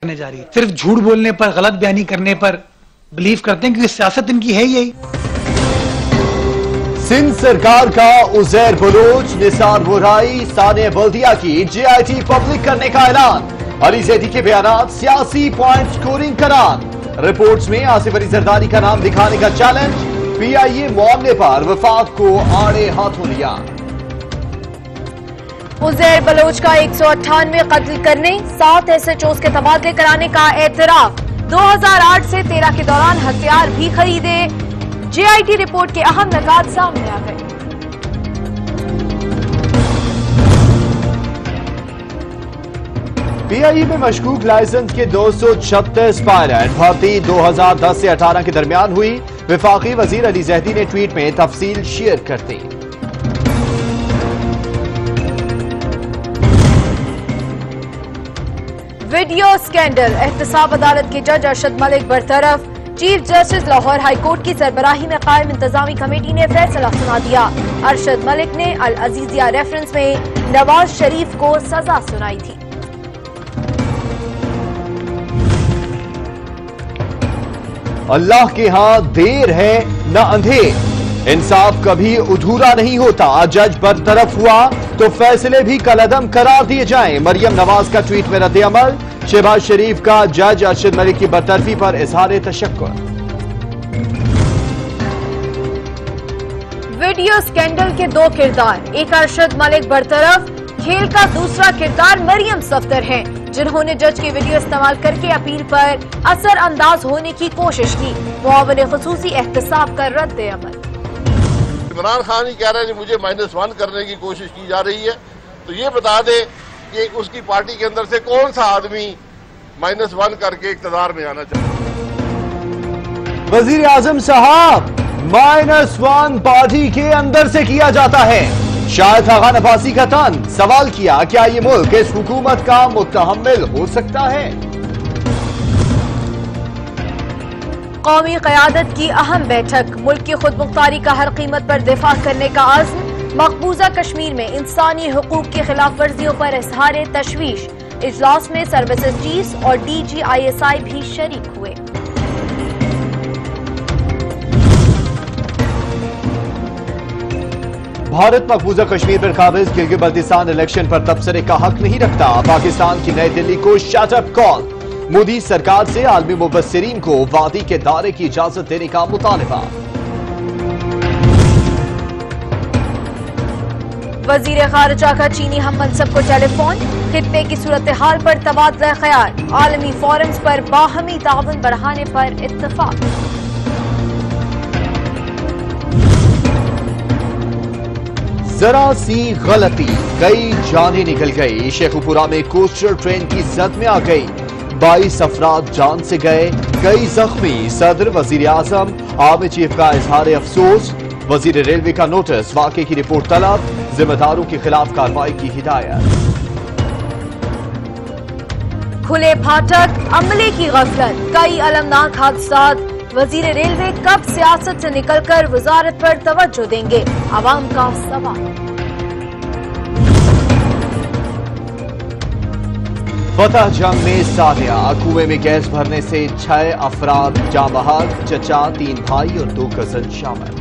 करने जा रही है। सिर्फ झूठ बोलने पर, गलत बयानी करने पर बिलीव करते हैं, क्योंकि सियासत इनकी है यही। सिंध सरकार का उजैर बलोच, निसार बुराई, सानिया बल्दिया की JIT पब्लिक करने का ऐलान। अली जैदी के बयानात सियासी पॉइंट स्कोरिंग करार। रिपोर्ट्स में आसिफ अली जरदारी का नाम दिखाने का चैलेंज। PIA मामले पर वफाक को आड़े हाथों लिया। उजैर बलोच का 198 कत्ल करने, 7 SHOs के तबादले कराने का एतराफ। 2008 से 13 के दौरान हथियार भी खरीदे। JIT रिपोर्ट के अहम नकात सामने आ गए। PIA में मशकूक लाइसेंस के 236 पायलट भर्ती 2010 से 18 के दरमियान हुई। वफाकी वजीर अली जैदी ने ट्वीट में तफसील शेयर करते। वीडियो स्कैंडल, एहतसाब अदालत के जज अरशद मलिक बरतरफ। Chief justice Lahore high court की सरबराही में कायम इंतजामी कमेटी ने फैसला सुना दिया। अरशद मलिक ने अल अजीजिया रेफरेंस में नवाज शरीफ को सजा सुनाई थी। अल्लाह के यहां देर है न अंधेर, इंसाफ कभी अधूरा नहीं होता। जज बरतरफ हुआ तो फैसले भी कलअदम करार दिए जाएं। मरियम नवाज का ट्वीट में रद्द अमल। शहबाज शरीफ का जज अरशद मलिक की बरतरफी पर इजहार तशक्कुर। वीडियो स्कैंडल के 2 किरदार, एक अरशद मलिक बरतरफ, खेल का दूसरा किरदार मरियम सफ्दर हैं, जिन्होंने जज की वीडियो इस्तेमाल करके अपील पर असर अंदाज होने की कोशिश की। मुआविन खुसूसी एहतसाब का रद्द अमल। इमरान खान ही कह रहे हैं मुझे -1 करने की कोशिश की जा रही है, तो ये बता दे कि उसकी पार्टी के अंदर से कौन सा आदमी -1 करके इक्तदार में आना चाहता है। वजीर आजम साहब, -1 पार्टी के अंदर से किया जाता है। शायद खान अब्बासी का तन सवाल किया, क्या ये मुल्क इस हुकूमत का मुतहम्मिल हो सकता है। कौमी क़यादत की अहम बैठक, मुल्क की खुद मुख्तारी का हर कीमत पर दिफा करने का आज़्म। मकबूजा कश्मीर में इंसानी हुकूक की खिलाफ वर्जियों पर इजहार तशवीश। इजलास में सर्विसेज चीफ और DG ISI भी शरीक हुए। भारत मकबूजा कश्मीर पर काबिज, गिलगित बल्तिस्तान इलेक्शन पर तबसरे का हक नहीं रखता। पाकिस्तान की नई दिल्ली को शटअप कॉल। मोदी सरकार से आलमी मुबस्सिरीन को वादी के दायरे की इजाजत देने का मुतालबा। वजीर खारजा का चीनी हम मनसब को टेलीफोन, खित्ते की सूरत हाल पर तबादला ख्याल। आलमी फोरम्स पर बाहमी ताउन बढ़ाने पर इत्तफाक। जरा सी गलती, कई जानें निकल गई। शेखुपुरा में कोस्टर ट्रेन की जद में आ गई, 22 अफराद जान से गए, कई जख्मी। सदर, वजीर आजम, आर्मी चीफ का इजहार अफसोस। वजीर रेलवे का नोटिस, वाकई की रिपोर्ट तलब, जिम्मेदारों के खिलाफ कार्रवाई की हिदायत। खुले फाटक, अमले की गफलत, कई अलमनाक हादसात। वजीर रेलवे कब सियासत से निकलकर वजारत पर तवज्जो देंगे, आवाम का सवाल। फतह जंग में सानिया, कुएं में गैस भरने से 6 अफराद जाँ बहक, चचा, 3 भाई और 2 कजन शामिल।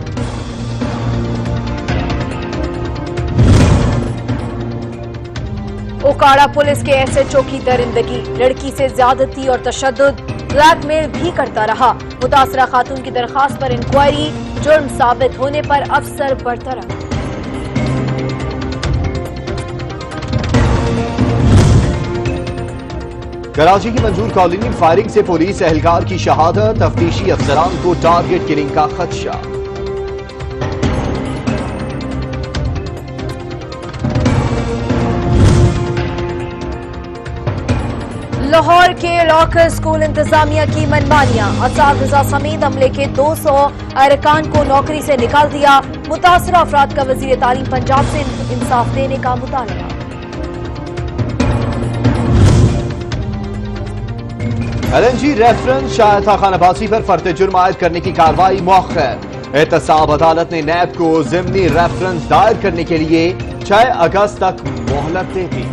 ओकाड़ा पुलिस के SHO की दरिंदगी, लड़की से ज्यादती और तशद्दुद, ब्लैकमेल भी करता रहा। मुतासरा खातून की दरखास्त पर इंक्वायरी, जुर्म साबित होने पर अफसर बरतरफ। कराची की मंजूर कॉलोनी में फायरिंग से पुलिस एहलकार की शहादत, तफ्तीशी अफसरान को टारगेट किलिंग का खदशा। लाहौर के लॉकर स्कूल इंतजामिया की मनमानियां, असातिज़ा समेत अमले के 200 अरकान को नौकरी से निकाल दिया। मुतासरा अफराद का वजीर तालीम पंजाब से इंसाफ देने का मुतालबा। LNG रेफरेंस, शायद खान अब्बासी पर फर्द जुर्म आयद करने की कार्रवाई मुअख्खर। एहतसाब अदालत ने नैब को ज़िमनी रेफरेंस दायर करने के लिए 6 अगस्त तक मोहलत दे दी।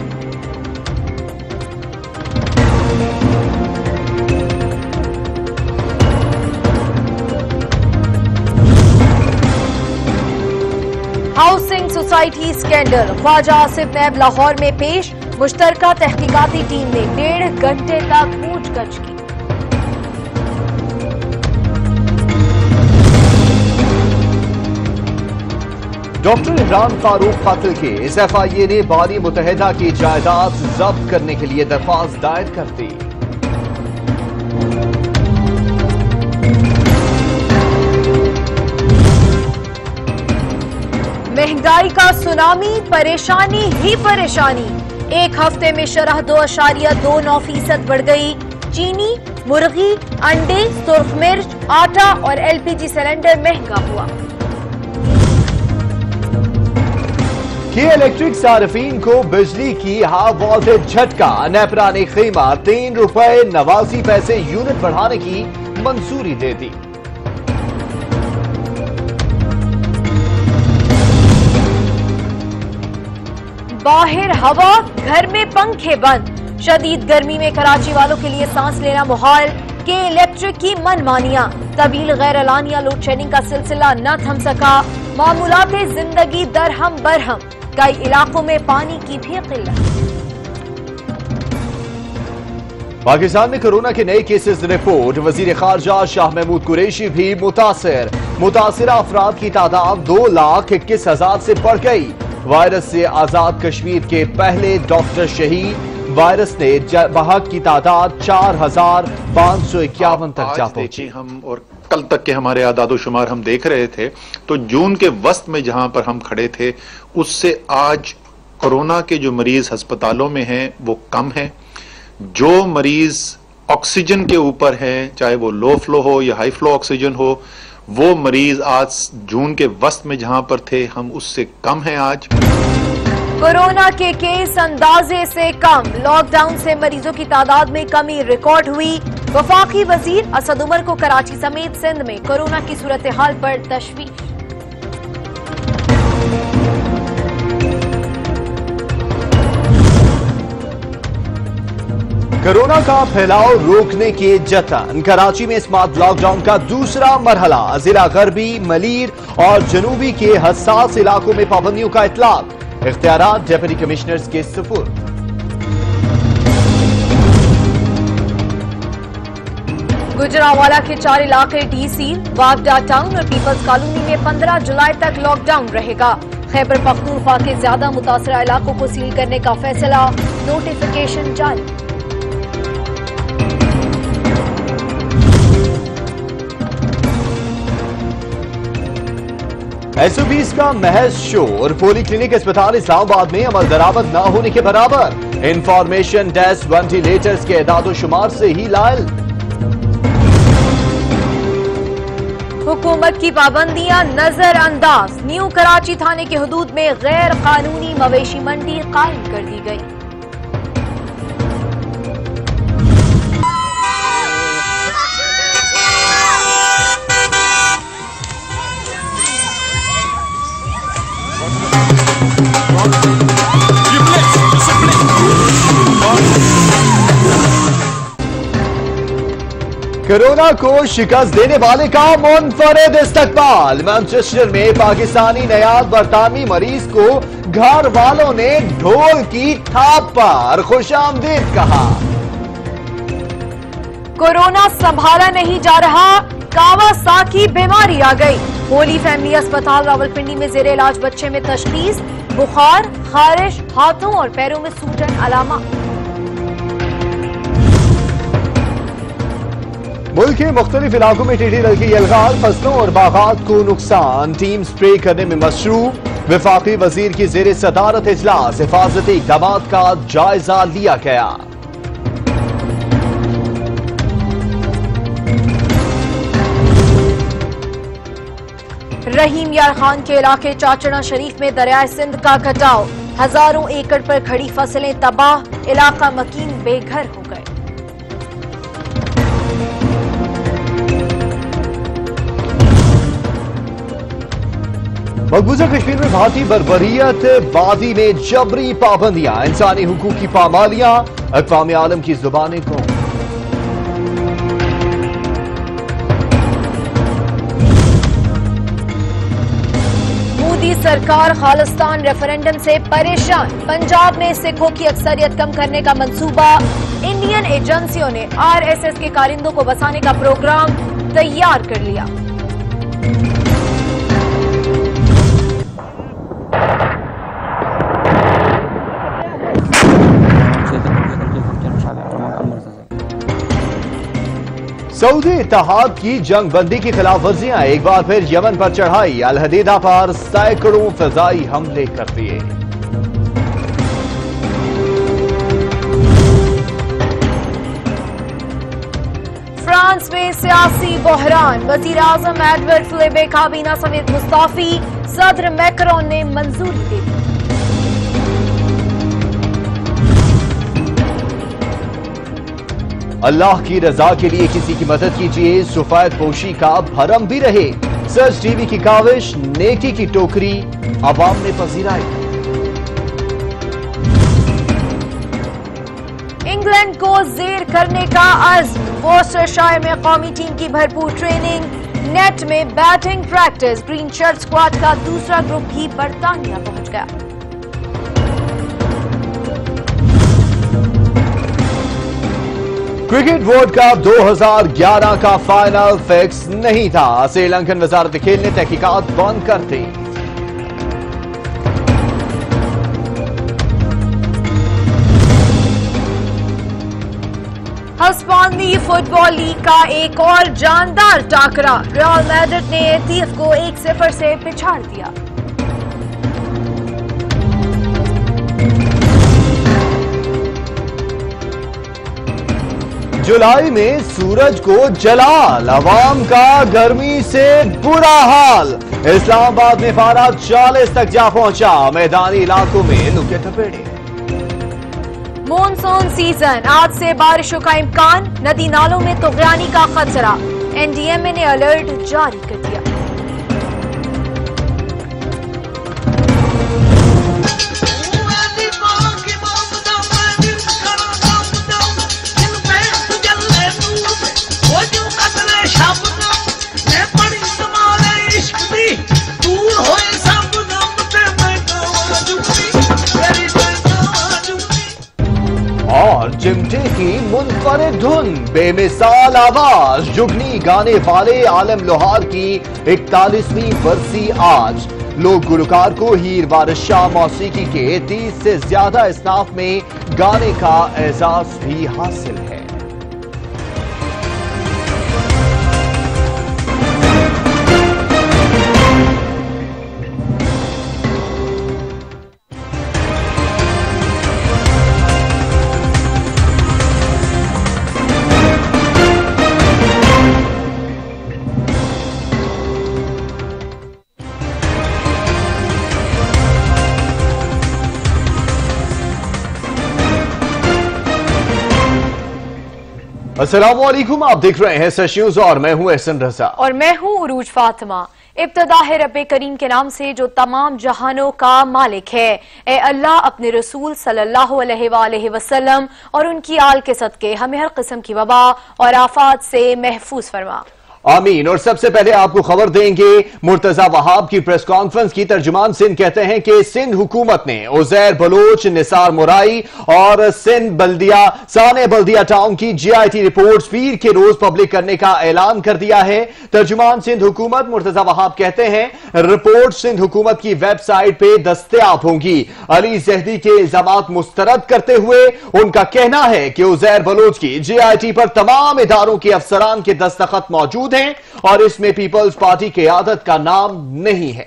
SIT स्कैंडल, ख्वाजा आसिफ नैब लाहौर में पेश। मुश्तरका तहकीकाती टीम ने 1.5 घंटे तक पूछगछ की। डॉक्टर इमरान फारूक कातिल केस, FIA ने बानी मुत्तहिदा की जायदाद जब्त करने के लिए दरख्वास्त दायर कर दी। महंगाई का सुनामी, परेशानी ही परेशानी। एक हफ्ते में शरह 2.29% बढ़ गई। चीनी, मुर्गी, अंडे, सुर्ख मिर्च, आटा और LPG सिलेंडर महंगा हुआ। के इलेक्ट्रिक सार्फिन को बिजली की हाई वोल्टेज झटका। नेपरा ने कीमत ₹3.89 यूनिट बढ़ाने की मंजूरी दे दी। बाहर हवा, घर में पंखे बंद। शदीद गर्मी में कराची वालों के लिए सांस लेना मुहाल। के इलेक्ट्रिक की मनमानियां, तवील गैर एलानिया लोड शेडिंग का सिलसिला न थम सका। मामूलाते जिंदगी दरहम बरहम, कई इलाकों में पानी की भी किल्लत। पाकिस्तान में कोरोना के नए केसेस रिपोर्ट। वजीर खारजा शाह महमूद कुरैशी भी मुतासिर अफराद की तादाद 2,21,000 से बढ़ गई। वायरस से आजाद कश्मीर के पहले डॉक्टर शहीद। वायरस ने बहक की तादाद 4,551 तक जा पहुंची। हम और कल तक के हमारे आदादोशुमार हम देख रहे थे तो जून के वस्त में जहां पर हम खड़े थे उससे आज कोरोना के जो मरीज अस्पतालों में हैं वो कम हैं। जो मरीज ऑक्सीजन के ऊपर हैं, चाहे वो लो फ्लो हो या हाई फ्लो ऑक्सीजन हो, वो मरीज आज जून के वस्त में जहां पर थे हम उससे कम हैं। आज कोरोना के केस अंदाजे से कम। लॉकडाउन से मरीजों की तादाद में कमी रिकॉर्ड हुई। वफाकी वजीर असद उमर को कराची समेत सिंध में कोरोना की सूरत हाल पर तशवीश। कोरोना का फैलाव रोकने के जतन। कराची में स्मार्ट लॉकडाउन का दूसरा मरहला। जिला गरबी, मलीर और जनूबी के हसास इलाकों में पाबंदियों का इतलाक। इख्तियारात डिप्टी कमिश्नर्स के सुपुर्द। गुजरांवाला के 4 इलाके डीसी, वागडा टाउन और पीपल्स कॉलोनी में 15 जुलाई तक लॉकडाउन रहेगा। खैबर पख्तूनख्वा के ज्यादा मुतासरा इलाकों को सील करने का फैसला। नोटिफिकेशन जारी। SOBs का महज शोर। पोली क्लिनिक अस्पताल इस्लामाबाद में अमल दरामद न होने के बराबर। इंफॉर्मेशन डेस्क वेंटिलेटर्स के एदादोशुमार से ही लायल। हुकूमत की पाबंदियां नजरअंदाज। न्यू कराची थाने की हदूद में गैर कानूनी मवेशी मंडी कायम कर दी गई। कोरोना को शिकस्त देने वाले का मुनफरिद इस्तकबाल। मैनचेस्टर में पाकिस्तानी नयाद बरतानवी मरीज को घर वालों ने ढोल की थाप पर खुशामदीद कहा। कोरोना संभाला नहीं जा रहा, कावासाकी बीमारी आ गई। होली फैमिली अस्पताल रावलपिंडी में जेर इलाज बच्चे में तशखीस। बुखार, खारिश, हाथों और पैरों में सूजन अलामा। मुल्क के मुख्तलिफ इलाकों में टिड्डी दल की यलगार। फसलों और बागात को नुकसान। टीम स्प्रे करने में मसरूफ। वफाकी वजीर की जेर सदारत इजलास हिफाजती इक़दाम का जायजा लिया गया। रहीम यार खान के इलाके चाचड़ा शरीफ में दरियाए सिंध का कटाव। हजारों एकड़ पर खड़ी फसलें तबाह। इलाका मकीन बेघर हो गए। मकबूजा कश्मीर में भारतीय बर्बरियत वादी में जबरी पाबंदियां। इंसानी हुकूक की पामालियां। अक़वाम आलम की जुबानें को मोदी सरकार खालिस्तान रेफरेंडम से परेशान। पंजाब में सिखों की अक्सरियत कम करने का मंसूबा। इंडियन एजेंसियों ने आरएसएस के कारिंदों को बसाने का प्रोग्राम तैयार कर लिया। सऊदी इत्तेहाद की जंग बंदी की खिलाफ वर्जियां एक बार फिर यमन पर चढ़ाई। अल हदीदा पर सैकड़ों फिजाई हमले कर दिए। फ्रांस में सियासी बहरान। वजीर आजम एडवर्ड फिलिपे काबीना समेत मुस्ताफी। सदर मैक्रोन ने मंजूरी दे दी। अल्लाह की रजा के लिए किसी की मदद कीजिए, सफेद पोशी का भरम भी रहे। सर्च टीवी की काविश, नेकी की टोकरी अवाम ने पजीराई। इंग्लैंड को जेर करने का अज़्म। वोस्टरशायर में कौमी टीम की भरपूर ट्रेनिंग। नेट में batting practice. Green shirt squad का दूसरा ग्रुप भी बर्तानिया पहुंच गया। क्रिकेट वर्ल्ड कप 2011 का फाइनल फिक्स नहीं था। श्रीलंकन वजारत खेल ने तहकीकात बंद कर दी। हस्पानी फुटबॉल लीग का एक और जानदार टाकरा। रियल मैड्रिड ने एटीएफ को 1-0 से पिछाड़ दिया। जुलाई में सूरज को जलाल, अवाम का गर्मी से बुरा हाल। इस्लामाबाद में पारा 40 तक जा पहुंचा। मैदानी इलाकों में लुके थपेड़े। मॉनसून सीजन, आज से बारिशों का इम्कान। नदी नालों में तुगरानी का खतरा। एनडीएमए ने अलर्ट जारी कर दिया। और चिमटे की मुनफरिद धुन, बेमिसाल आवाज। जुगनी गाने वाले आलम लोहार की 41वीं बरसी आज। लोक गुलकार को हीर वारिस शाह मौसीकी के 30 से ज्यादा इसनाफ में गाने का एजाज भी हासिल है। अस्सलामुअलैकुम, आप देख रहे हैं सच न्यूज और मैं हूं एहसन रजा और मैं हूं उरूज फातिमा। इब्तदा है रब्बे करीम के नाम से जो तमाम जहानों का मालिक है। ए अल्लाह, अपने रसूल सल्लल्लाहु अलैहि वसल्लम और उनकी आल के सदके हमें हर किस्म की वबा और आफात से महफूज फरमा। आमीन। और सबसे पहले आपको खबर देंगे, मुर्तजा वहाब की प्रेस कॉन्फ्रेंस की। तर्जुमान सिंध कहते हैं कि सिंध हुकूमत ने उजैर बलोच, निसार मुराई और सिंध बल्दिया साने बल्दिया टाउन की जीआईटी रिपोर्ट्स पीर के रोज पब्लिक करने का ऐलान कर दिया है। तर्जुमान सिंध हुकूमत मुर्तजा वहाब कहते हैं रिपोर्ट सिंध हुकूमत की वेबसाइट पे दस्तयाब होंगी। अली जहदी के इल्जामात मुस्तरद करते हुए उनका कहना है कि उजैर बलोच की जीआईटी पर तमाम इदारों के अफसरान के दस्तखत मौजूद हैं और इसमें पीपल्स पार्टी की क़यादत का नाम नहीं है।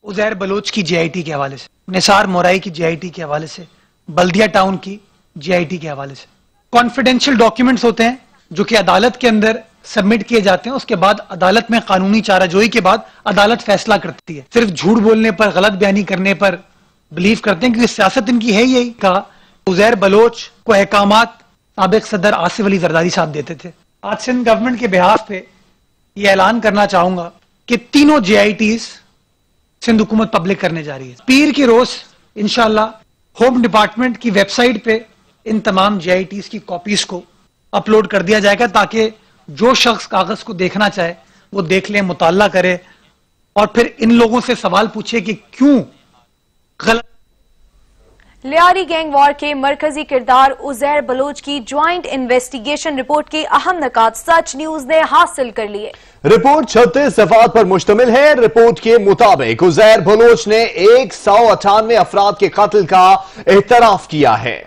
उजैर बलोच की जीआईटी के हवाले से, निसार मोराई की जीआईटी के हवाले से, बल्दिया टाउन की जीआईटी के हवाले से कॉन्फिडेंशियल डॉक्यूमेंट्स होते हैं जो कि अदालत के अंदर सबमिट किए जाते हैं। उसके बाद अदालत में कानूनी चाराजोई के बाद अदालत फैसला करती है। सिर्फ झूठ बोलने पर, गलत बयानी करने पर बिलीव करते हैं, क्योंकि सियासत इनकी है यही। कहा उजैर बलोच को अहकामात साबिक सदर आसिफ अली जरदारी साहब देते थे। आज सिंध गवर्नमेंट के बिहाफ पे ये ऐलान करना चाहूंगा कि तीनों जीआईटीज सिंध हुकूमत पब्लिक करने जा रही है। पीर की रोज इंशाल्लाह होम डिपार्टमेंट की वेबसाइट पे इन तमाम जीआईटीज की कॉपीज को अपलोड कर दिया जाएगा ताकि जो शख्स कागज को देखना चाहे वो देख ले, मुताला करे और फिर इन लोगों से सवाल पूछे कि क्यों गलत। लियारी गैंग वॉर के मरकजी किरदार उजैर बलोच की ज्वाइंट इन्वेस्टिगेशन रिपोर्ट के अहम निकात सच न्यूज ने हासिल कर लिए। रिपोर्ट 36 सफ़ात पर मुश्तमिल है। रिपोर्ट के मुताबिक उजैर बलोच ने 198 अफराद के कत्ल का एतराफ किया है।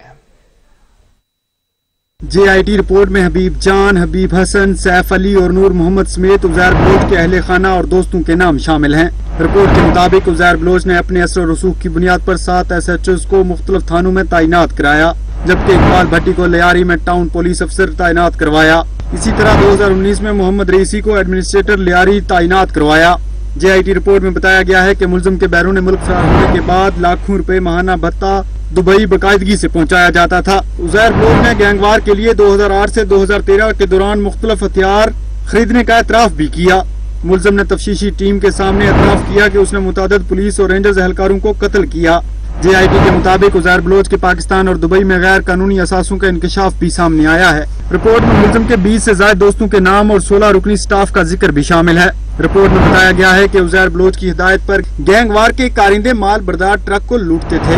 JIT रिपोर्ट में हबीब जान, हबीब हसन, सैफ अली और नूर मोहम्मद समेत उजैर बलोच के अहले खाना और दोस्तों के नाम शामिल हैं। रिपोर्ट के मुताबिक उजैर बलोच ने अपने असर रसूख की बुनियाद पर 7 SHOs को मुख्तलिफ थानों में तैनात कराया, जबकि इकबाल भट्टी को लियारी में टाउन पुलिस अफसर तैनात करवाया। इसी तरह 2019 में मोहम्मद रईसी को एडमिनिस्ट्रेटर लियारी तैनात करवाया। JIT रिपोर्ट में बताया गया है कि मुल्जिम के बैरून मुल्क फरार होने के बाद लाखों रुपए माहाना भत्ता दुबई बाकायदगी से पहुंचाया जाता था। उजैर बलोच ने गैंगवार के लिए 2008 से 2013 के दौरान मुख्तलिफ हथियार खरीदने का एतराफ भी किया। मुल्जिम ने तफ्तीशी टीम के सामने एतराफ किया कि उसने मुतादिद पुलिस और रेंजर्स एहलकारों को कत्ल किया। JIT के मुताबिक उजैर बलोच के पाकिस्तान और दुबई में गैर कानूनी असासों का इंकशाफ भी सामने आया है। रिपोर्ट में मुल्जिम के 20 से ज्यादा दोस्तों के नाम और 16 रुकनी स्टाफ का जिक्र भी शामिल है। रिपोर्ट में बताया गया है कि उजैर बलोच की हिदायत पर गैंगवार के कारिंदे माल बरदार ट्रक को लूटते थे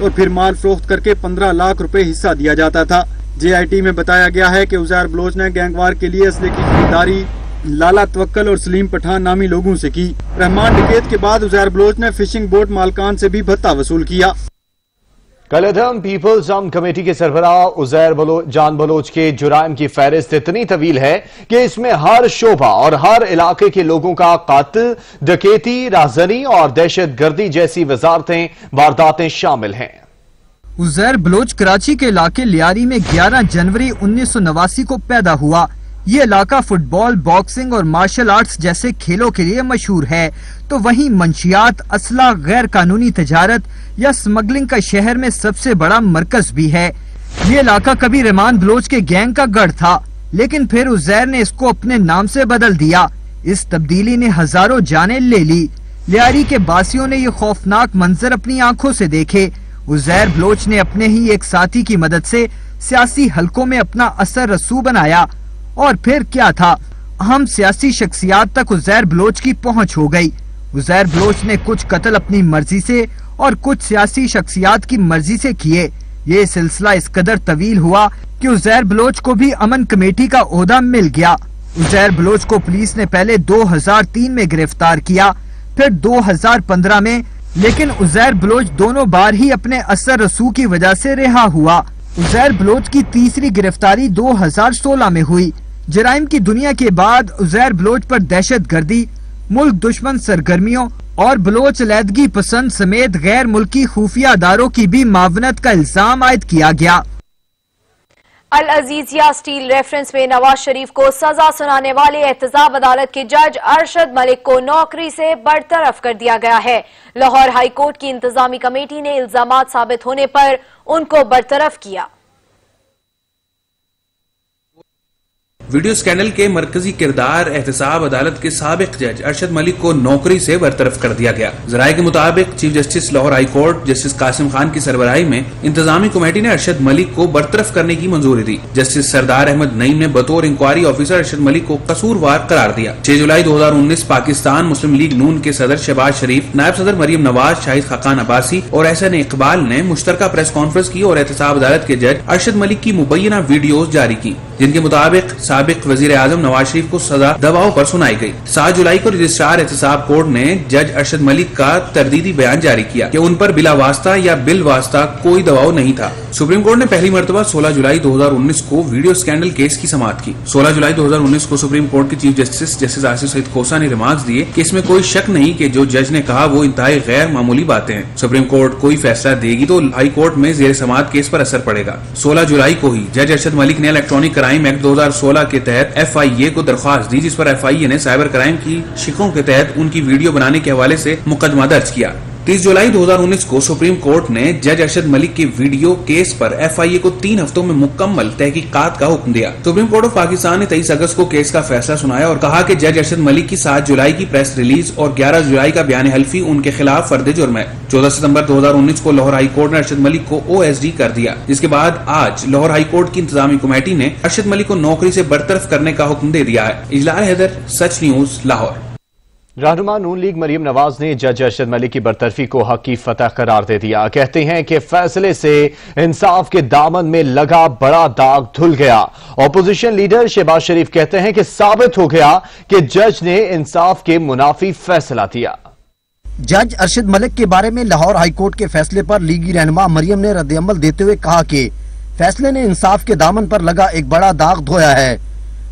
और फिर माल फरोख्त करके 15 लाख रुपए हिस्सा दिया जाता था। JIT में बताया गया है कि उजैर बलोच ने गैंगवार के लिए असले की खरीदारी लाला तवक्कल और सलीम पठान नामी लोगों से की। रहमान डकैत के बाद उजैर बलोच ने फिशिंग बोट मालकान से भी भत्ता वसूल किया। कलअदम पीपल्स आर्म कमेटी के सरबराह उजैर जान बलोच के जुराइम की फहरिस्त इतनी तवील है कि इसमें हर शोबा और हर इलाके के लोगों का कातिल, डकैती, राहजनी और दहशत गर्दी जैसी वजारतें वारदातें शामिल हैं। उजैर बलोच कराची के इलाके लियारी में 11 जनवरी 1989 को पैदा हुआ। ये इलाका फुटबॉल, बॉक्सिंग और मार्शल आर्ट्स जैसे खेलों के लिए मशहूर है, तो वहीं मंशियात, असला, गैर कानूनी तजारत या स्मगलिंग का शहर में सबसे बड़ा मरकज भी है। ये इलाका कभी रहमान बलोच के गैंग का गढ़ था, लेकिन फिर उजैर ने इसको अपने नाम से बदल दिया। इस तब्दीली ने हजारों जानें ले ली। लियारी के बासियों ने ये खौफनाक मंजर अपनी आंखों से देखे। उजैर बलोच ने अपने ही एक साथी की मदद से सियासी हलकों में अपना असर रसू बनाया और फिर क्या था, अहम सियासी शख्सियात तक उजैर बलोच की पहुंच हो गई। उजैर बलोच ने कुछ कत्ल अपनी मर्जी से और कुछ सियासी शख्सियात की मर्जी से किए। ये सिलसिला इस कदर तवील हुआ कि उजैर बलोच को भी अमन कमेटी का ओहदा मिल गया। उजैर बलोच को पुलिस ने पहले 2003 में गिरफ्तार किया, फिर 2015 में, लेकिन उजैर बलोच दोनों बार ही अपने असर रसू की वजह से रिहा हुआ। उजैर बलोच की तीसरी गिरफ्तारी 2016 में हुई। जराइम की दुनिया के बाद उजैर बलोच पर दहशत गर्दी, मुल्क दुश्मन सरगर्मियों और बलोच अलहदगी पसंद समेत गैर मुल्की खुफिया अदारों की भी मावनत का इल्जाम आयद किया गया। अल अजीजिया स्टील रेफरेंस में नवाज शरीफ को सजा सुनाने वाले एहतसाब अदालत के जज अरशद मलिक को नौकरी से बरतरफ कर दिया गया है। लाहौर हाई कोर्ट की इंतजामी कमेटी ने इल्जामात साबित होने पर उनको बरतरफ किया। वीडियो स्कैंडल के मरकजी किरदार एहतसाब अदालत के साबिक जज अरशद मलिक को नौकरी से बरतरफ कर दिया गया। जराये के मुताबिक chief justice Lahore high court justice Qasim Khan की सरबराही में इंतजामी कमेटी ने अरशद मलिक को बरतरफ करने की मंजूरी दी। जस्टिस सरदार अहमद नईम ने बतौर इंक्वायरी ऑफिसर अरशद मलिक को कसूरवार करार दिया। 6 जुलाई 2019 पाकिस्तान मुस्लिम लीग नून के सदर शहबाज शरीफ, नायब सदर मरियम नवाज, शाहिद खाकान अब्बासी और एहसन इकबाल ने मुश्तरका प्रेस कॉन्फ्रेंस की और एहतसाब अदालत के जज अरशद मलिक की मुबैना वीडियोज जारी की, जिनके मुताबिक साबिक वजीर आजम नवाज शरीफ को सजा दबाव पर सुनाई गई। 7 जुलाई को रजिस्ट्रार एहतसाब कोर्ट ने जज अरशद मलिक का तरदीदी बयान जारी किया कि उन पर बिला वास्ता या बिल वास्ता कोई दबाव नहीं था। सुप्रीम कोर्ट ने पहली मरतबा 16 जुलाई 2019 को वीडियो स्कैंडल केस की समाअत की। 16 जुलाई 2019 को सुप्रीम कोर्ट के चीफ जस्टिस आसिफ सईद खोसा ने रिमार्क्स दिए कि इसमें कोई शक नहीं कि जो जज ने कहा वो इंतहाई गैर मामूली बातें हैं। सुप्रीम कोर्ट कोई फैसला देगी तो हाई कोर्ट में जेर समाअत केस पर असर पड़ेगा। 16 जुलाई को ही जज अरशद मलिक ने इलेक्ट्रॉनिक क्राइम एक्ट 2016 के तहत FIA को दरख्वास्त दी, जिस पर FIA ने साइबर क्राइम की शिकों के तहत उनकी वीडियो बनाने के हवाले से मुकदमा दर्ज किया। 30 जुलाई 2019 को सुप्रीम कोर्ट ने जज अरशद मलिक के वीडियो केस पर FIA को 3 हफ्तों में मुकम्मल तहकीकात का हुक्म दिया। सुप्रीम कोर्ट ऑफ पाकिस्तान ने 23 अगस्त को केस का फैसला सुनाया और कहा कि जज अरशद मलिक की 7 जुलाई की प्रेस रिलीज और 11 जुलाई का बयान हल्फी उनके खिलाफ फर्द जुर्म है। 14 सितंबर 2019 को लाहौर हाई कोर्ट ने अरशद मलिक को OSD कर दिया, जिसके बाद आज लाहौर हाई कोर्ट की इंतजामी कमेटी ने अरशद मलिक को नौकरी से बरतरफ करने का हुक्म दे दिया है। इजलाल हैदर, सच न्यूज, लाहौर। रहनुमा नून लीग मरियम नवाज ने जज अरशद मलिक की बरतरफी को हक की फतह करार दे दिया। कहते हैं कि फैसले से इंसाफ के दामन में लगा बड़ा दाग धुल गया। ऑपोजिशन लीडर शहबाज शरीफ कहते हैं कि साबित हो गया कि जज ने इंसाफ के मुनाफी फैसला दिया। जज अरशद मलिक के बारे में लाहौर हाईकोर्ट के फैसले पर लीगी रहनुमा मरियम ने रद्द-ए-अमल देते हुए कहा कि फैसले ने इंसाफ के दामन पर लगा एक बड़ा दाग धोया है।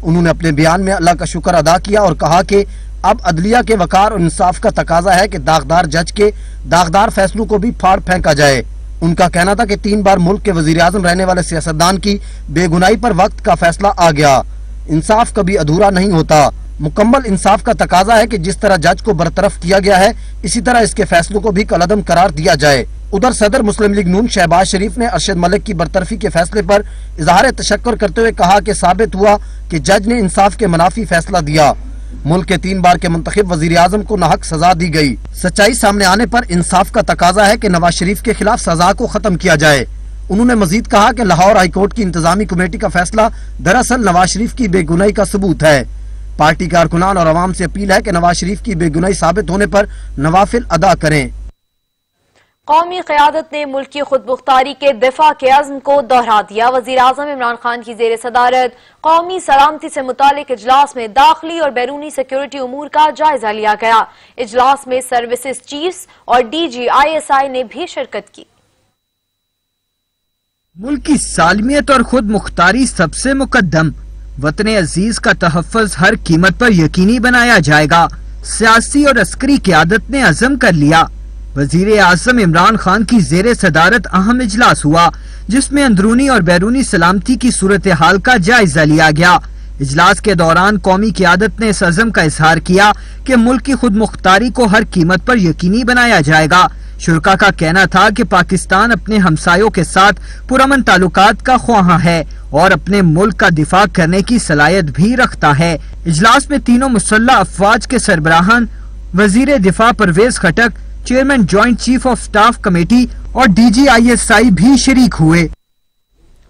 उन्होंने अपने बयान में अल्लाह का शुक्र अदा किया और कहा कि अब अदलिया के वकार और इंसाफ का तकाजा है कि दागदार जज के दागदार फैसलों को भी फाड़ फेंका जाए। उनका कहना था कि 3 बार मुल्क के वजीर आजम रहने वाले सियासतदान की बेगुनाही पर वक्त का फैसला आ गया। इंसाफ कभी अधूरा नहीं होता। मुकम्मल इंसाफ का तकाजा है कि जिस तरह जज को बरतरफ किया गया है इसी तरह इसके फैसलों को भी कलअदम करार दिया जाए। उधर सदर मुस्लिम लीग नून शहबाज शरीफ ने अरशद मलिक की बरतरफी के फैसले पर इजहार तशक्कुर करते हुए कहा कि साबित हुआ कि जज ने इंसाफ के मुनाफी फैसला दिया। मुल्क के 3 बार के मुंतखब वजीर आजम को नाहक सजा दी गई। सच्चाई सामने आने पर इंसाफ का तकाजा है कि नवाज शरीफ के खिलाफ सजा को खत्म किया जाए। उन्होंने मजीद कहा कि लाहौर हाईकोर्ट की इंतजामी कमेटी का फैसला दरअसल नवाज शरीफ की बेगुनाही का सबूत है। पार्टी कारकुनान और अवाम से अपील है कि नवाज शरीफ की बेगुनाही साबित होने पर नवाफिल अदा करें। कौमी क़यादत ने मुल्क की खुदमुख्तारी के दिफा के अज़्म को दोहरा दिया। वज़ीर आज़म इमरान खान की ज़ेर सदारत कौमी सलामती से मुतालिक इजलास में दाखिली और बैरूनी सिक्योरिटी उमूर का जायजा लिया गया। इजलास में सर्विसेज चीफ्स और DGISI ने भी शिरकत की। मुल्क की सालमियत और खुद मुख्तारी सबसे मुकद्दम। वतन अजीज का तहफ़्फ़ुज़ हर कीमत पर यकीनी बनाया जाएगा। सियासी और अस्करी क़यादत ने अज़म कर लिया। वजीर आज़म इमरान खान की ज़ेर सदारत अहम इजलास हुआ जिसमें अंदरूनी और बैरूनी सलामती की सूरत हाल का जायजा लिया गया। इजलास के दौरान कौमी क़यादत ने इस अज़म का इजहार किया कि मुल्क की खुद मुख्तारी को हर कीमत पर यकीनी बनाया जाएगा। शुरका का कहना था कि पाकिस्तान अपने हमसायों के साथ पुरअमन ताल्लुकात का ख्वाहां है और अपने मुल्क का दिफा करने की सलाहियत भी रखता है। इजलास में तीनों मुसल्लह अफवाज के सरबराहान, वजीर दिफा Pervez Khattak, chairman joint chief of staff committee और DGISI भी शरीक हुए।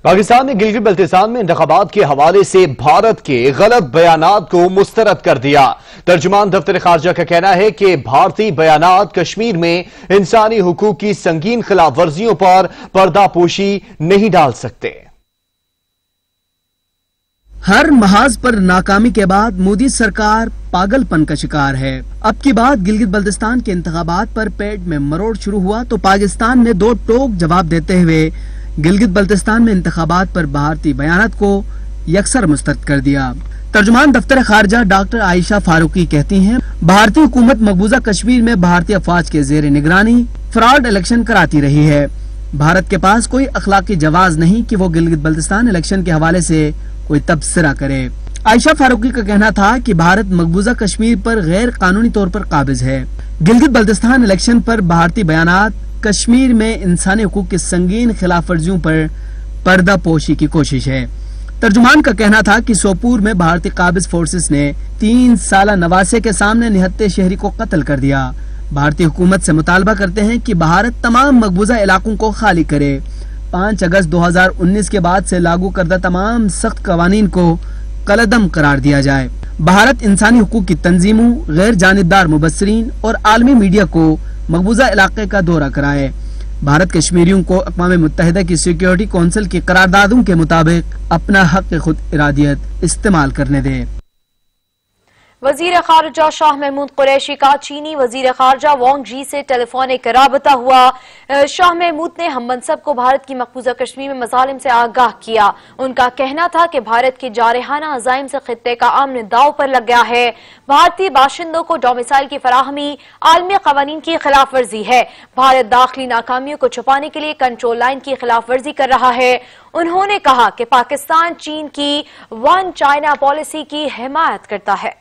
पाकिस्तान ने गिलगित बल्तिस्तान में इंतखाबात के हवाले से भारत के गलत बयानात को मुस्तरद कर दिया। तर्जुमान दफ्तर खारजा का कहना है कि भारतीय बयानात कश्मीर में इंसानी हुकूक की संगीन खिलाफ वर्जियों पर पर्दापोशी नहीं डाल सकते। हर महाज पर नाकामी के बाद मोदी सरकार पागलपन का शिकार है। अब की बात गिलगित बल्तिस्तान के इंतखाबात पर पेट में मरोड़ शुरू हुआ तो पाकिस्तान ने 2 टोक जवाब देते हुए गिलगित बल्तिस्तान में इंतखाबात पर भारतीय बयानात को यकसर मुस्तरद कर दिया। तर्जुमान दफ्तर खारजा डॉक्टर आयशा फारूकी कहती हैं, भारतीय हुकूमत मकबूजा कश्मीर में भारतीय अफवाज के जेर निगरानी फ्रॉड इलेक्शन कराती रही है। भारत के पास कोई अखलाकी जवाज नहीं कि वो गिलगित बल्तिस्तान इलेक्शन के हवाले से कोई तबसरा करे। आयशा फारूकी का कहना था कि भारत मकबूजा कश्मीर पर गैर कानूनी तौर पर काबिज है। गिलगित बल्तिस्तान इलेक्शन पर भारतीय बयानात कश्मीर में इंसानी हुकूक की संगीन खिलाफ वर्जियों पर पर्दा पोशी की कोशिश है। तर्जुमान का कहना था कि सोपूर में भारतीय काबिज फोर्सेस ने 3 साला नवासे के सामने निहत्ते शहरी को कत्ल कर दिया। भारतीय हुकूमत से मुतालबा करते हैं कि भारत तमाम मकबूजा इलाकों को खाली करे। 5 अगस्त 2019 के बाद से लागू करदा तमाम सख्त कवानीन को कलअदम करार दिया जाए। भारत इंसानी हुकूक की तंजीमों, गैर जानिबदार मुबस्सरीन और आलमी मीडिया को मकबूजा इलाके का दौरा कराए। भारत कश्मीरियों को अक़वाम मुत्तहिदा की सिक्योरिटी कौंसिल की करारदादों के मुताबिक अपना हक खुद इरादियत इस्तेमाल करने दे। वजीर खारजा शाह महमूद कुरैशी का चीनी वजीर खारजा वांग जी से टेलीफोनिक राबता हुआ। शाह महमूद ने हम मनसब को भारत की मकबूजा कश्मीर में मजालिम से आगाह किया। उनका कहना था कि भारत के जारहाना अज़ाइम से खित्ते का अमन दाव पर लग गया है। भारतीय बाशिंदों को डोमिसाइल की फराहमी आलमी कवानीन की खिलाफ वर्जी है। भारत दाखिली नाकामियों को छुपाने के लिए कंट्रोल लाइन की खिलाफ वर्जी कर रहा है। उन्होंने कहा कि पाकिस्तान चीन की 1 चाइना पॉलिसी की हिमायत करता है।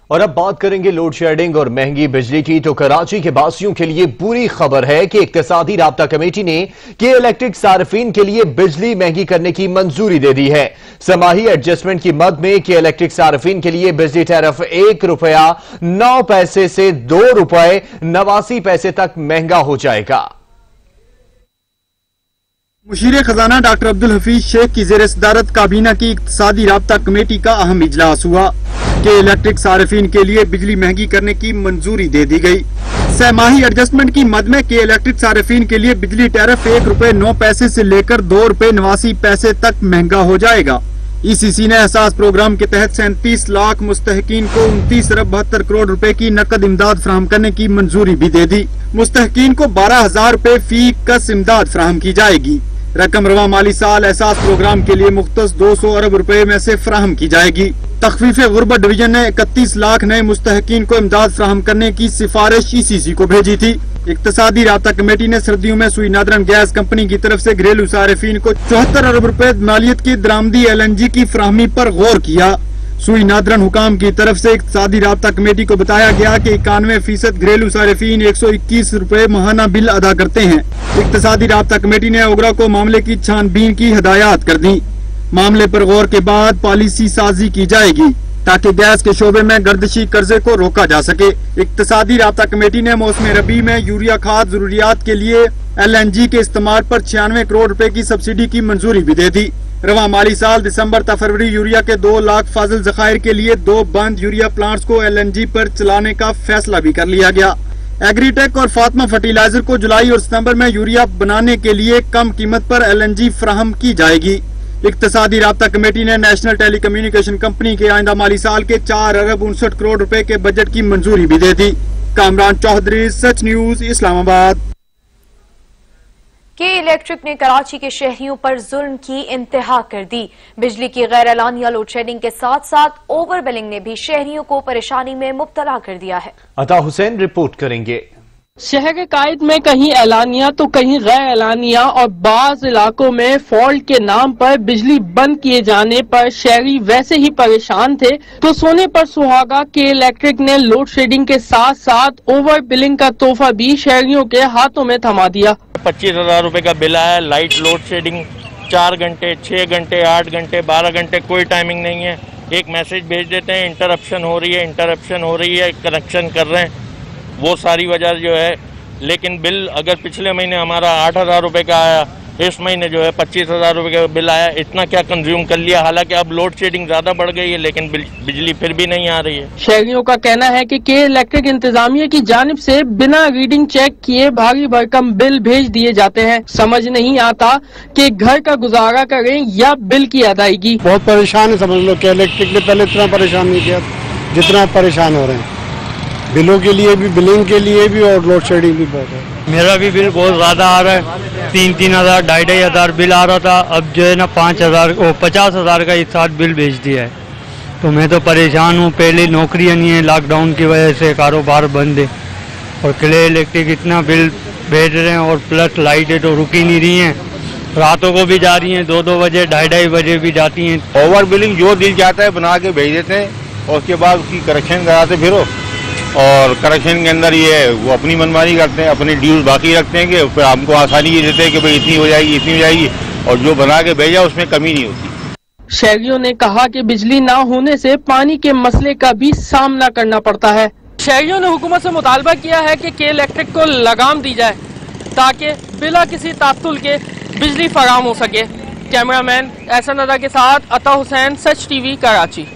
और अब बात करेंगे लोड शेडिंग और महंगी बिजली की। तो कराची के बासियों के लिए बुरी खबर है कि इक्तिसादी राब्ता कमेटी ने के इलेक्ट्रिक सार्फिन के लिए बिजली महंगी करने की मंजूरी दे दी है। समाही एडजस्टमेंट की मद में के इलेक्ट्रिक सार्फिन के लिए बिजली टैरिफ ₹1.09 से ₹2.89 तक महंगा हो जाएगा। मुशीर खजाना डॉक्टर अब्दुल हफीज शेख की जेर सदारत काबीना की इक्तिसादी राब्ता कमेटी का अहम इजलास हुआ कि इलेक्ट्रिक सार्फिन के लिए बिजली महंगी करने की मंजूरी दे दी गई। सहमाही एडजस्टमेंट की मद में के इलेक्ट्रिक सार्फिन के लिए बिजली टैरिफ ₹1.09 से लेकर ₹2.89 तक महंगा हो जाएगा। ECC ने एहसास प्रोग्राम के तहत 37 लाख मुस्तहकीन को 29 अरब 72 करोड़ रुपए की नकद इमदाद फराहम करने की मंजूरी भी दे दी। मुस्तहकीन को 12,000 रुपए फी कस इमदाद फराहम की जाएगी। रकम रवा माली साल एहसास प्रोग्राम के लिए मुख्तस 200 अरब रुपए में से फराहम की जाएगी। तखफीफ गुर्बत डिवीजन ने 31 लाख नए मुस्तहकीन को इमदाद फराहम करने की सिफारिश ECC को भेजी थी। इक्तिसादी राब्ता कमेटी ने सर्दियों में सुई नादरन गैस कंपनी की तरफ से घरेलू सारिफीन को 74 अरब रुपए मालियत की दरामदी LNG की फराहमी पर गौर किया। सुई नादरन हुकाम की तरफ से इक्तिसादी राब्ता कमेटी को बताया गया कि 91% घरेलू सारिफीन 121 रुपए माहाना बिल अदा करते हैं। इक्तिसादी राब्ता कमेटी ने ओगरा को मामले की छानबीन की हिदायत कर दी। मामले पर गौर के बाद पॉलिसी साजी की जाएगी ताकि गैस के शोबे में गर्दिशी कर्जे को रोका जा सके। इक्तिसादी राब्ता कमेटी ने मौसम रबी में यूरिया खाद जरूरियात के लिए LNG के इस्तेमाल पर 96 करोड़ रुपए की सब्सिडी की मंजूरी भी दे दी। रवा माली साल दिसंबर ta फरवरी यूरिया के 2 लाख फाजिल जखायर के लिए 2 बंद यूरिया प्लांट्स को LNG पर चलाने का फैसला भी कर लिया गया। एग्रीटेक और फातिमा फर्टिलाइजर को जुलाई और सितंबर में यूरिया बनाने के लिए कम कीमत पर LNG फराहम की जाएगी। इक्तिसादी राब्ता कमेटी ने नेशनल टेलीकम्युनिकेशन कंपनी के आइंदा माली साल के 4 अरब 59 करोड़ रुपए के बजट की मंजूरी भी दे दी। कामरान चौधरी, सच न्यूज, इस्लामाबाद। के इलेक्ट्रिक ने कराची के शहरियों पर जुल्म की इंतहा कर दी। बिजली की गैर एलानिया लोड शेडिंग के साथ साथ ओवर बिलिंग ने भी शहरियों को परेशानी में मुब्तला कर दिया है। अता हुसैन रिपोर्ट करेंगे। शहर के कायद में कहीं एलानिया तो कहीं गैर एलानिया और बाज इलाकों में फॉल्ट के नाम पर बिजली बंद किए जाने पर शहरी वैसे ही परेशान थे तो सोने पर सुहागा के इलेक्ट्रिक ने लोड शेडिंग के साथ साथ ओवर बिलिंग का तोहफा भी शहरियों के हाथों में थमा दिया। 25,000 रुपए का बिल आया। लाइट लोड शेडिंग 4 घंटे, 6 घंटे, 8 घंटे, 12 घंटे, कोई टाइमिंग नहीं है। एक मैसेज भेज देते हैं इंटरप्शन हो रही है, इंटरप्शन हो रही है, कनेक्शन कर रहे हैं, वो सारी वजह जो है। लेकिन बिल अगर पिछले महीने हमारा 8,000 रुपए का आया, इस महीने जो है 25,000 रुपए का बिल आया। इतना क्या कंज्यूम कर लिया। हालांकि अब लोड शेडिंग ज्यादा बढ़ गई है लेकिन बिजली फिर भी नहीं आ रही है। शहरियों का कहना है कि के इलेक्ट्रिक इंतजामिया की जानिब से बिना रीडिंग चेक किए भारी भरकम बिल भेज दिए जाते हैं। समझ नहीं आता कि घर का गुजारा करें या बिल की अदायगी। बहुत परेशान है, समझ लो कि इलेक्ट्रिक ने पहले इतना परेशान नहीं किया जितना परेशान हो रहे हैं। बिलों के लिए भी, बिलिंग के लिए भी और लोड शेडिंग भी बहुत है। मेरा भी बिल बहुत ज़्यादा आ रहा है। 3,000, 2,500 बिल आ रहा था, अब जो है ना 5,000 और 50,000 का एक साथ बिल भेज दिया है। तो मैं तो परेशान हूँ। पहले नौकरियाँ नहीं है, लॉकडाउन की वजह से कारोबार बंद है और क्ले इलेक्ट्रिक इतना बिल भेज रहे हैं और प्लस लाइटें तो रुक ही नहीं रही हैं। रातों को भी जा रही हैं, 2-2 बजे, 2:30 बजे भी जाती हैं। ओवर बिलिंग जो दिल जाता है बना के भेज देते हैं और उसके बाद उसकी करेक्शन कराते फिरो और करेक्शन के अंदर ये वो अपनी मनमानी करते हैं, अपने ड्यूज बाकी रखते हैं कि फिर हमको आसानी ये देते हैं कि भाई इतनी हो जाएगी, इतनी हो जाएगी, और जो बना के भेजा उसमें कमी नहीं होती। शहरियों ने कहा कि बिजली ना होने से पानी के मसले का भी सामना करना पड़ता है। शहरियों ने हुकूमत से मुतालबा किया है कि के इलेक्ट्रिक को लगाम दी जाए ताकि बिला किसी तातुल के बिजली फराहम हो सके। कैमरामैन एहसन अदा के साथ अता हुसैन, सच टीवी, कराची।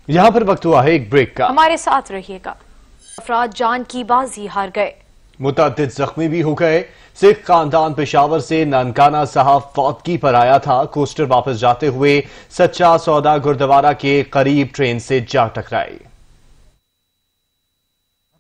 यहाँ पर वक्त हुआ है एक ब्रेक का। हमारे साथ रहिएगा। अफराद जान की बाजी हार गए, मुतअद्दिद जख्मी भी हो गए। सिख खानदान पेशावर से ननकाना साहब फौतगी पर आया था। कोस्टर वापस जाते हुए सच्चा सौदा गुरुद्वारा के करीब ट्रेन से जा टकराई।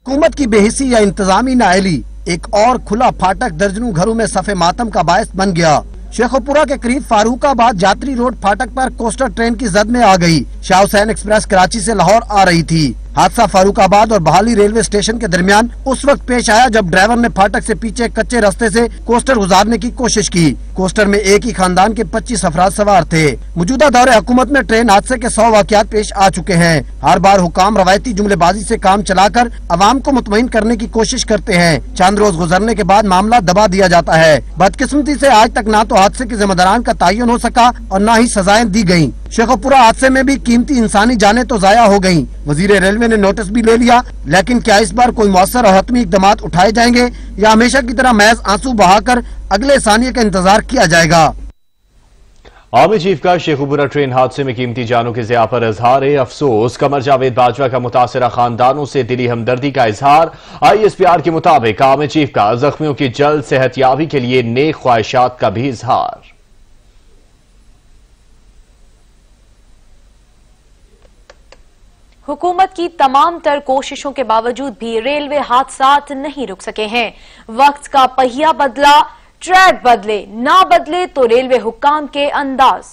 हुकूमत की बेहिसी या इंतजामी नाअहली एक और खुला फाटक दर्जनों घरों में सफे मातम का बायस बन गया। शेखुपुरा के करीब फारूकाबाद यात्री रोड फाटक पर कोस्टर ट्रेन की जद में आ गई। शाह हुसैन एक्सप्रेस कराची से लाहौर आ रही थी। हादसा फारूकाबाद और बहाली रेलवे स्टेशन के दरमियान उस वक्त पेश आया जब ड्राइवर ने फाटक से पीछे कच्चे रास्ते से कोस्टर गुजारने की कोशिश की। कोस्टर में एक ही खानदान के 25 अफराद सवार थे। मौजूदा दौरे हुकूमत में ट्रेन हादसे के 100 वाकयात पेश आ चुके हैं। हर बार हुकाम रवायती जुमलेबाजी से काम चलाकर अवाम को मुतमईन करने की कोशिश करते हैं। चंद रोज गुजरने के बाद मामला दबा दिया जाता है। बदकिस्मती से आज तक न तो हादसे के जिम्मेदारान का तयन हो सका और न ही सजाएं दी गयी। शेखुपुरा हादसे में भी कीमती इंसानी जानें तो जाया हो गयी। वजीर रेलवे ने नोटिस भी ले लिया, लेकिन क्या इस बार कोई मौसर और हतमी इकदाम उठाए जाएंगे या हमेशा की तरह महज आंसू बहाकर अगले सानिये का इंतजार किया जाएगा। आर्मी चीफ का शेखुपुरा ट्रेन हादसे में कीमती जानों के ज़िया पर इजहार अफसोस। कमर जावेद बाजवा का मुतासिरा खानदानों से दिली हमदर्दी का इजहार। ISPR के मुताबिक आर्मी चीफ का जख्मियों की जल्द सेहतयाबी के लिए नेक ख्वाहिशात का भी इजहार। हुकूमत की तमाम तर कोशिशों के बावजूद भी रेलवे हादसात नहीं रुक सके हैं। वक्त का पहिया बदला, ट्रैक बदले, ना बदले तो रेलवे हुक्काम के अंदाज।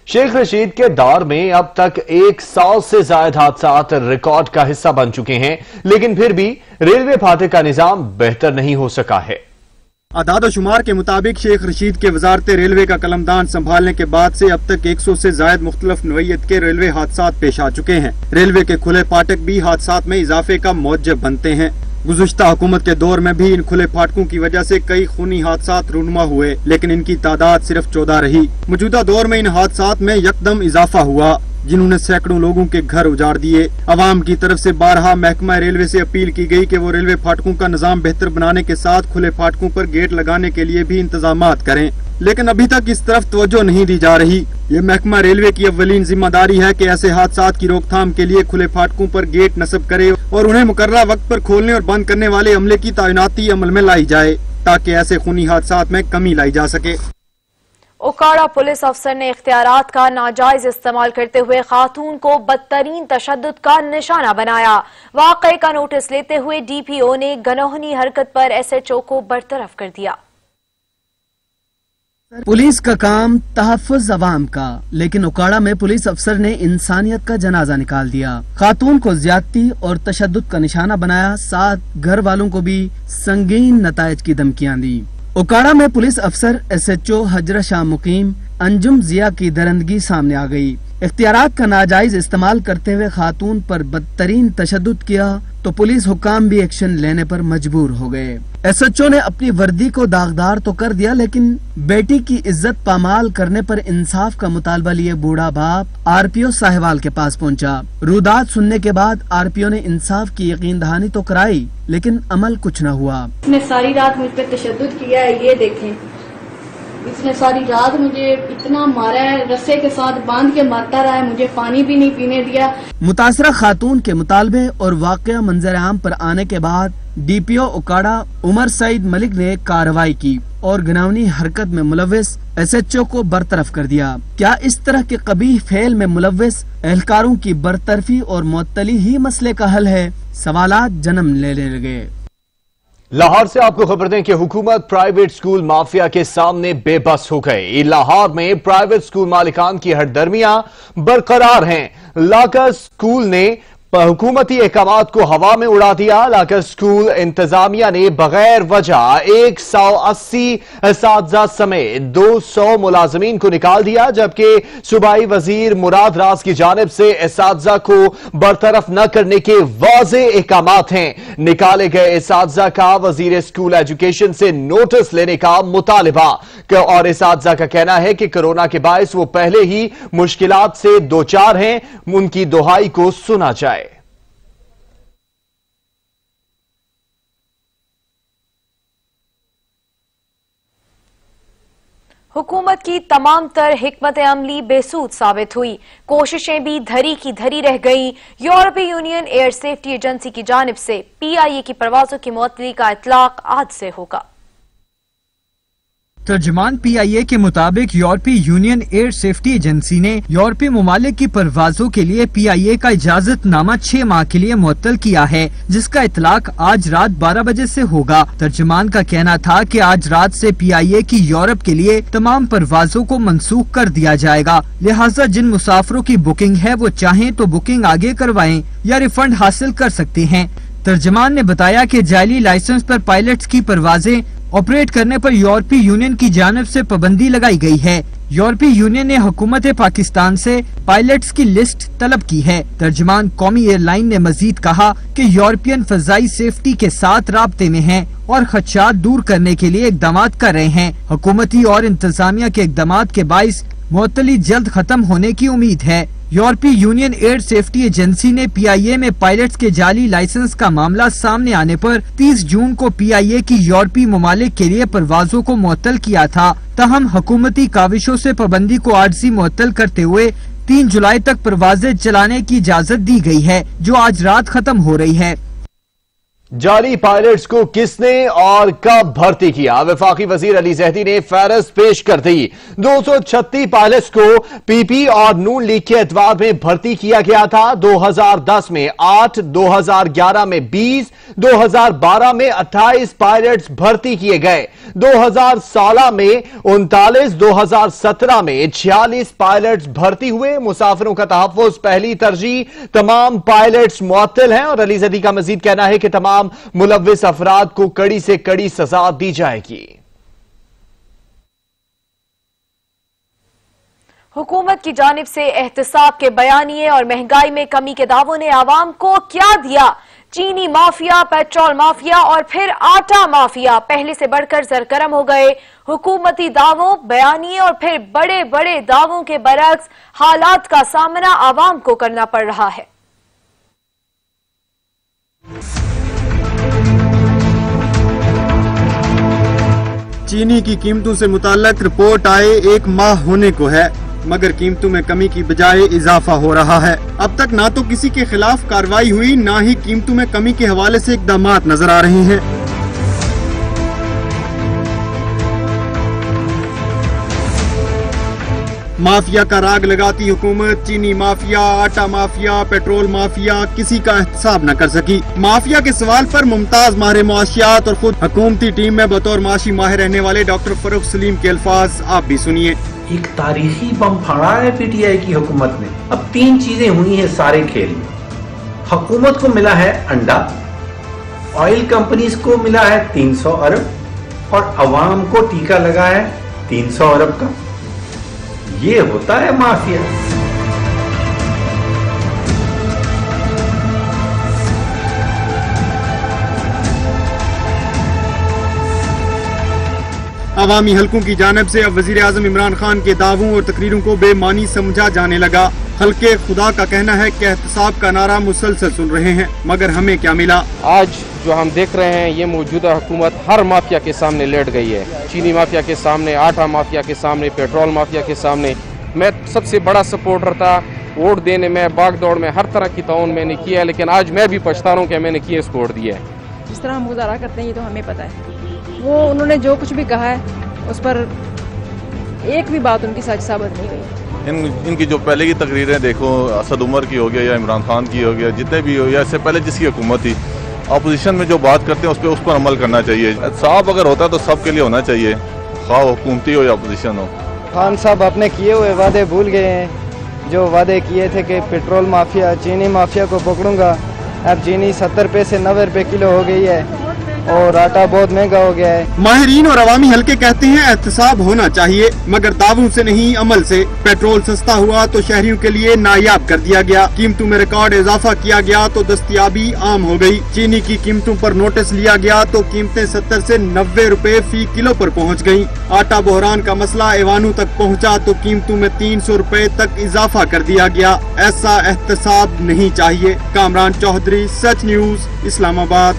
शेख रशीद के दौर में अब तक 100 से ज्यादा हादसात रिकॉर्ड का हिस्सा बन चुके हैं, लेकिन फिर भी रेलवे फाटक का निजाम बेहतर नहीं हो सका है। आदाद शुमार के मुताबिक शेख रशीद के वजारत रेलवे का कलमदान संभालने के बाद से अब तक 100 से ज्यादा मुख्तलिफ नौइयत के रेलवे हादसात पेश आ चुके हैं। रेलवे के खुले फाटक भी हादसात में इजाफे का मौजब बनते हैं। गुज़श्ता हुकूमत के दौर में भी इन खुले फाटकों की वजह से कई खूनी हादसात रूनुमा हुए, लेकिन इनकी तादाद सिर्फ 14 रही। मौजूदा दौर में इन हादसात में यकदम इजाफा हुआ, जिन्होंने सैकड़ों लोगों के घर उजाड़ दिए। अवाम की तरफ से बारहा महकमा रेलवे से अपील की गई कि वो रेलवे फाटकों का निजाम बेहतर बनाने के साथ खुले फाटकों पर गेट लगाने के लिए भी इंतजामात करें, लेकिन अभी तक इस तरफ तवज्जो नहीं दी जा रही। ये महकमा रेलवे की अव्वलीन जिम्मेदारी है कि ऐसे हादसात की रोकथाम के लिए खुले फाटकों पर गेट नस्ब करे और उन्हें मुकर्ररा वक्त पर खोलने और बंद करने वाले अमले की तैनाती अमल में लाई जाए, ताकि ऐसे खूनी हादसात में कमी लाई जा सके। ओकाड़ा पुलिस अफसर ने इख्तियारात का नाजायज इस्तेमाल करते हुए खातून को बदतरीन तशद्दुद का निशाना बनाया। वाक़े का नोटिस लेते हुए DPO ने गनोहनी हरकत पर SHO को बरतरफ कर दिया। पुलिस का काम तहफ़्फ़ुज़ अवाम का, लेकिन ओकाड़ा में पुलिस अफसर ने इंसानियत का जनाजा निकाल दिया। खातून को ज्यादती और तशद्दुद का निशाना बनाया, साथ घर वालों को भी संगीन नतायज की धमकियां दी। ओकाड़ा में पुलिस अफसर SHO हजरत शाह मुकीम अंजुम जिया की दरंदगी सामने आ गई। इख्तियारात का नाजायज इस्तेमाल करते हुए खातून पर बदतरीन तशद्दुद किया तो पुलिस हुकाम भी एक्शन लेने पर मजबूर हो गए। SHO ने अपनी वर्दी को दागदार तो कर दिया, लेकिन बेटी की इज्जत पामाल करने पर इंसाफ का मुतालबा लिए बूढ़ा बाप RPO साहिवाल के पास पहुंचा। रुदात सुनने के बाद RPO ने इंसाफ की यकीन दहानी तो कराई, लेकिन अमल कुछ न हुआ। इसने सारी रात मुझ पे तशद्दुद किया है, ये देखें। इसने सारी रात मुझे इतना मारा है, रस्से के साथ बांध के मारता रहा है, मुझे पानी भी नहीं पीने दिया। मुतासरा खातून के मुतालबे और वाक़या मंजर आम पर आने के बाद DPO ओकाड़ा उमर सईद मलिक ने कार्रवाई की और गनावनी हरकत में मुलव्विस SHO को बरतरफ कर दिया। क्या इस तरह के कबीह फेल में मुलव्विस एहलकारों की बरतरफी और मुअत्तली ही मसले का हल है? सवालात जन्म लेने लगे। लाहौर से आपको खबर दें कि हुकूमत प्राइवेट स्कूल माफिया के सामने बेबस हो गई। लाहौर में प्राइवेट स्कूल मालिकान की हरदर्मियां बरकरार हैं। लाकर स्कूल ने हुकूमती अहकामात को हवा में उड़ा दिया। लाकर स्कूल इंतजामिया ने बगैर वजह 180 असातिज़ा समेत 200 मुलाजमीन को निकाल दिया, जबकि सूबाई वजीर मुराद राज की जानिब से असातिज़ा को बरतरफ न करने के वाज़े अहकामात हैं। निकाले गए असातिज़ा का वजीर स्कूल एजुकेशन से नोटिस लेने का मुतालिबा, और असातिज़ा का कहना है कि कोरोना के बायस वो पहले ही मुश्किलात से दो चार हैं, उनकी दुहाई को सुना जाए। हुकूमत की तमाम तर हिकमत अमली बेसूद साबित हुई, कोशिशें भी धरी की धरी रह गई। यूरोपीय यूनियन एयर सेफ्टी एजेंसी की जानिब से PIA की परवाजों की मुअत्तली का इतलाक आज से होगा। तर्जमान PIA के मुताबिक यूरोपीय यूनियन एयर सेफ्टी एजेंसी ने यूरोपीय ममालिक की परवाजों के लिए PIA का इजाजतनामा 6 माह के लिए मुअत्तल किया है, जिसका इतलाक आज रात 12 बजे से होगा। तर्जमान का कहना था कि आज रात से PIA की यूरोप के लिए तमाम परवाजों को मनसूख कर दिया जाएगा, लिहाजा जिन मुसाफिरों की बुकिंग है वो चाहें तो बुकिंग आगे करवाएं या रिफंड हासिल कर सकते हैं। तर्जमान ने बताया कि जाली लाइसेंस पर पायलट्स की परवाजें ऑपरेट करने पर यूरोपीय यूनियन की जानिब से पाबंदी लगाई गई है। यूरोपीय यूनियन ने हुकूमत पाकिस्तान से पायलट्स की लिस्ट तलब की है। तर्जमान कौमी एयरलाइन ने मजीद कहा कि यूरोपियन फजाई सेफ्टी के साथ राब्ते में हैं और खदशात दूर करने के लिए इकदाम कर रहे हैं। हुकूमती और इंतजामिया के इकदाम के बाइस मुअत्तली जल्द खत्म होने की उम्मीद है। यूरोपीय यूनियन एयर सेफ्टी एजेंसी ने PIA में पायलट्स के जाली लाइसेंस का मामला सामने आने पर 30 जून को PIA की यूरोपीय ममालिक के लिए परवाजों को मुअत्तल किया था। तहम हुकूमती काविशों से पाबंदी को आर्जी मुअत्तल करते हुए 3 जुलाई तक परवाजें चलाने की इजाजत दी गई है, जो आज रात खत्म हो रही है। जाली पायलट्स को किसने और कब भर्ती किया? वफाकी वजीर अली जहदी ने फहरिस्त पेश कर दी। 236 पायलट्स को PP और नून लीग के एतवार में भर्ती किया गया था। 2010 में 8, 2011 में 20, 2012 में 28 पायलट्स भर्ती किए गए। 2016 में 39, 2017 में 46 पायलट्स भर्ती हुए। मुसाफिरों का तहफ़्फ़ुज़ पहली तरजीह, तमाम पायलट्स मुअत्तल हैं और अली जहदी का मजीद कहना है कि तमाम मुलव्विस अफराद को कड़ी से कड़ी सजा दी जाएगी। हुकूमत की जानिब से एहतसाब के बयानिए और महंगाई में कमी के दावों ने आवाम को क्या दिया? चीनी माफिया, पेट्रोल माफिया और फिर आटा माफिया पहले से बढ़कर सरगर्म हो गए। हुकूमती दावों, बयानिए और फिर बड़े बड़े दावों के बरक्स हालात का सामना आवाम को करना पड़ रहा है। चीनी की कीमतों से मुताल्लिक रिपोर्ट आए 1 माह होने को है, मगर कीमतों में कमी की बजाय इजाफा हो रहा है। अब तक ना तो किसी के खिलाफ कार्रवाई हुई, ना ही कीमतों में कमी के हवाले से इक़दामात नजर आ रहे हैं। माफिया का राग लगाती हुकूमत चीनी माफिया, आटा माफिया, पेट्रोल माफिया किसी का एहतसाब न कर सकी। माफिया के सवाल पर मुमताज माहिर मुआशियात और खुद हुकूमती टीम में बतौर माशी माहिर रहने वाले डॉक्टर फरूख सलीम के अल्फाज आप भी सुनिए। एक तारीखी बम फाड़ा है PTI की हुकूमत ने। अब 3 चीजें हुई हैं सारे खेल में। हुकूमत को मिला है अंडा, ऑयल कंपनीज को मिला है 300 अरब और अवाम को टीका लगा है 300 अरब का। ये होता है माफिया। अवामी हलकों की जानिब से अब वजीर आजम इमरान खान के दावों और तकरीरों को बेमानी समझा जाने लगा। हल्के खुदा का कहना है कि एहतसाब का नारा मुसलसल सुन रहे हैं, मगर हमें क्या मिला? आज जो हम देख रहे हैं, ये मौजूदा हुकूमत हर माफिया के सामने लेट गई है। चीनी माफिया के सामने, आटा माफिया के सामने, पेट्रोल माफिया के सामने। मैं सबसे बड़ा सपोर्टर था, वोट देने में, भागदौड़ में हर तरह की ताउन मैंने किया है, लेकिन आज मैं भी पछता रहा हूँ कि मैंने किए वोट दिया है। जिस तरह हम गुजारा करते हैं ये तो हमें पता है। वो उन्होंने जो कुछ भी कहा है उस पर एक भी बात उनकी सच साबित नहीं हुई। इनकी जो पहले की तकरीरें देखो, असद उमर की हो गया या इमरान खान की हो गया, जितने भी हो, या इससे पहले जिसकी हुकूमत थी, अपोजिशन में जो बात करते हैं उस पर अमल करना चाहिए। साहब अगर होता तो सब के लिए होना चाहिए, खा हुकूमती हो या अपोजिशन हो। खान साहब अपने किए हुए वादे भूल गए हैं। जो वादे किए थे कि पेट्रोल माफिया, चीनी माफिया को पकड़ूंगा, अब चीनी 70 रुपए से 90 रुपए किलो हो गई है और आटा बहुत महंगा हो गया है। माहिरीन और अवामी हल्के कहते हैं एहतसाब होना चाहिए, मगर दावों से नहीं अमल से। पेट्रोल सस्ता हुआ तो शहरियों के लिए नायाब कर दिया गया। कीमतों में रिकॉर्ड इजाफा किया गया तो दस्तयाबी आम हो गई। चीनी की कीमतों पर नोटिस लिया गया तो कीमतें 70 से 90 रुपए फी किलो पर पहुँच गयी। आटा बहरान का मसला ऐवानों तक पहुँचा तो कीमतों में 300 रुपए तक इजाफा कर दिया गया। ऐसा एहतसाब नहीं चाहिए। कामरान चौधरी, सच न्यूज, इस्लामाबाद।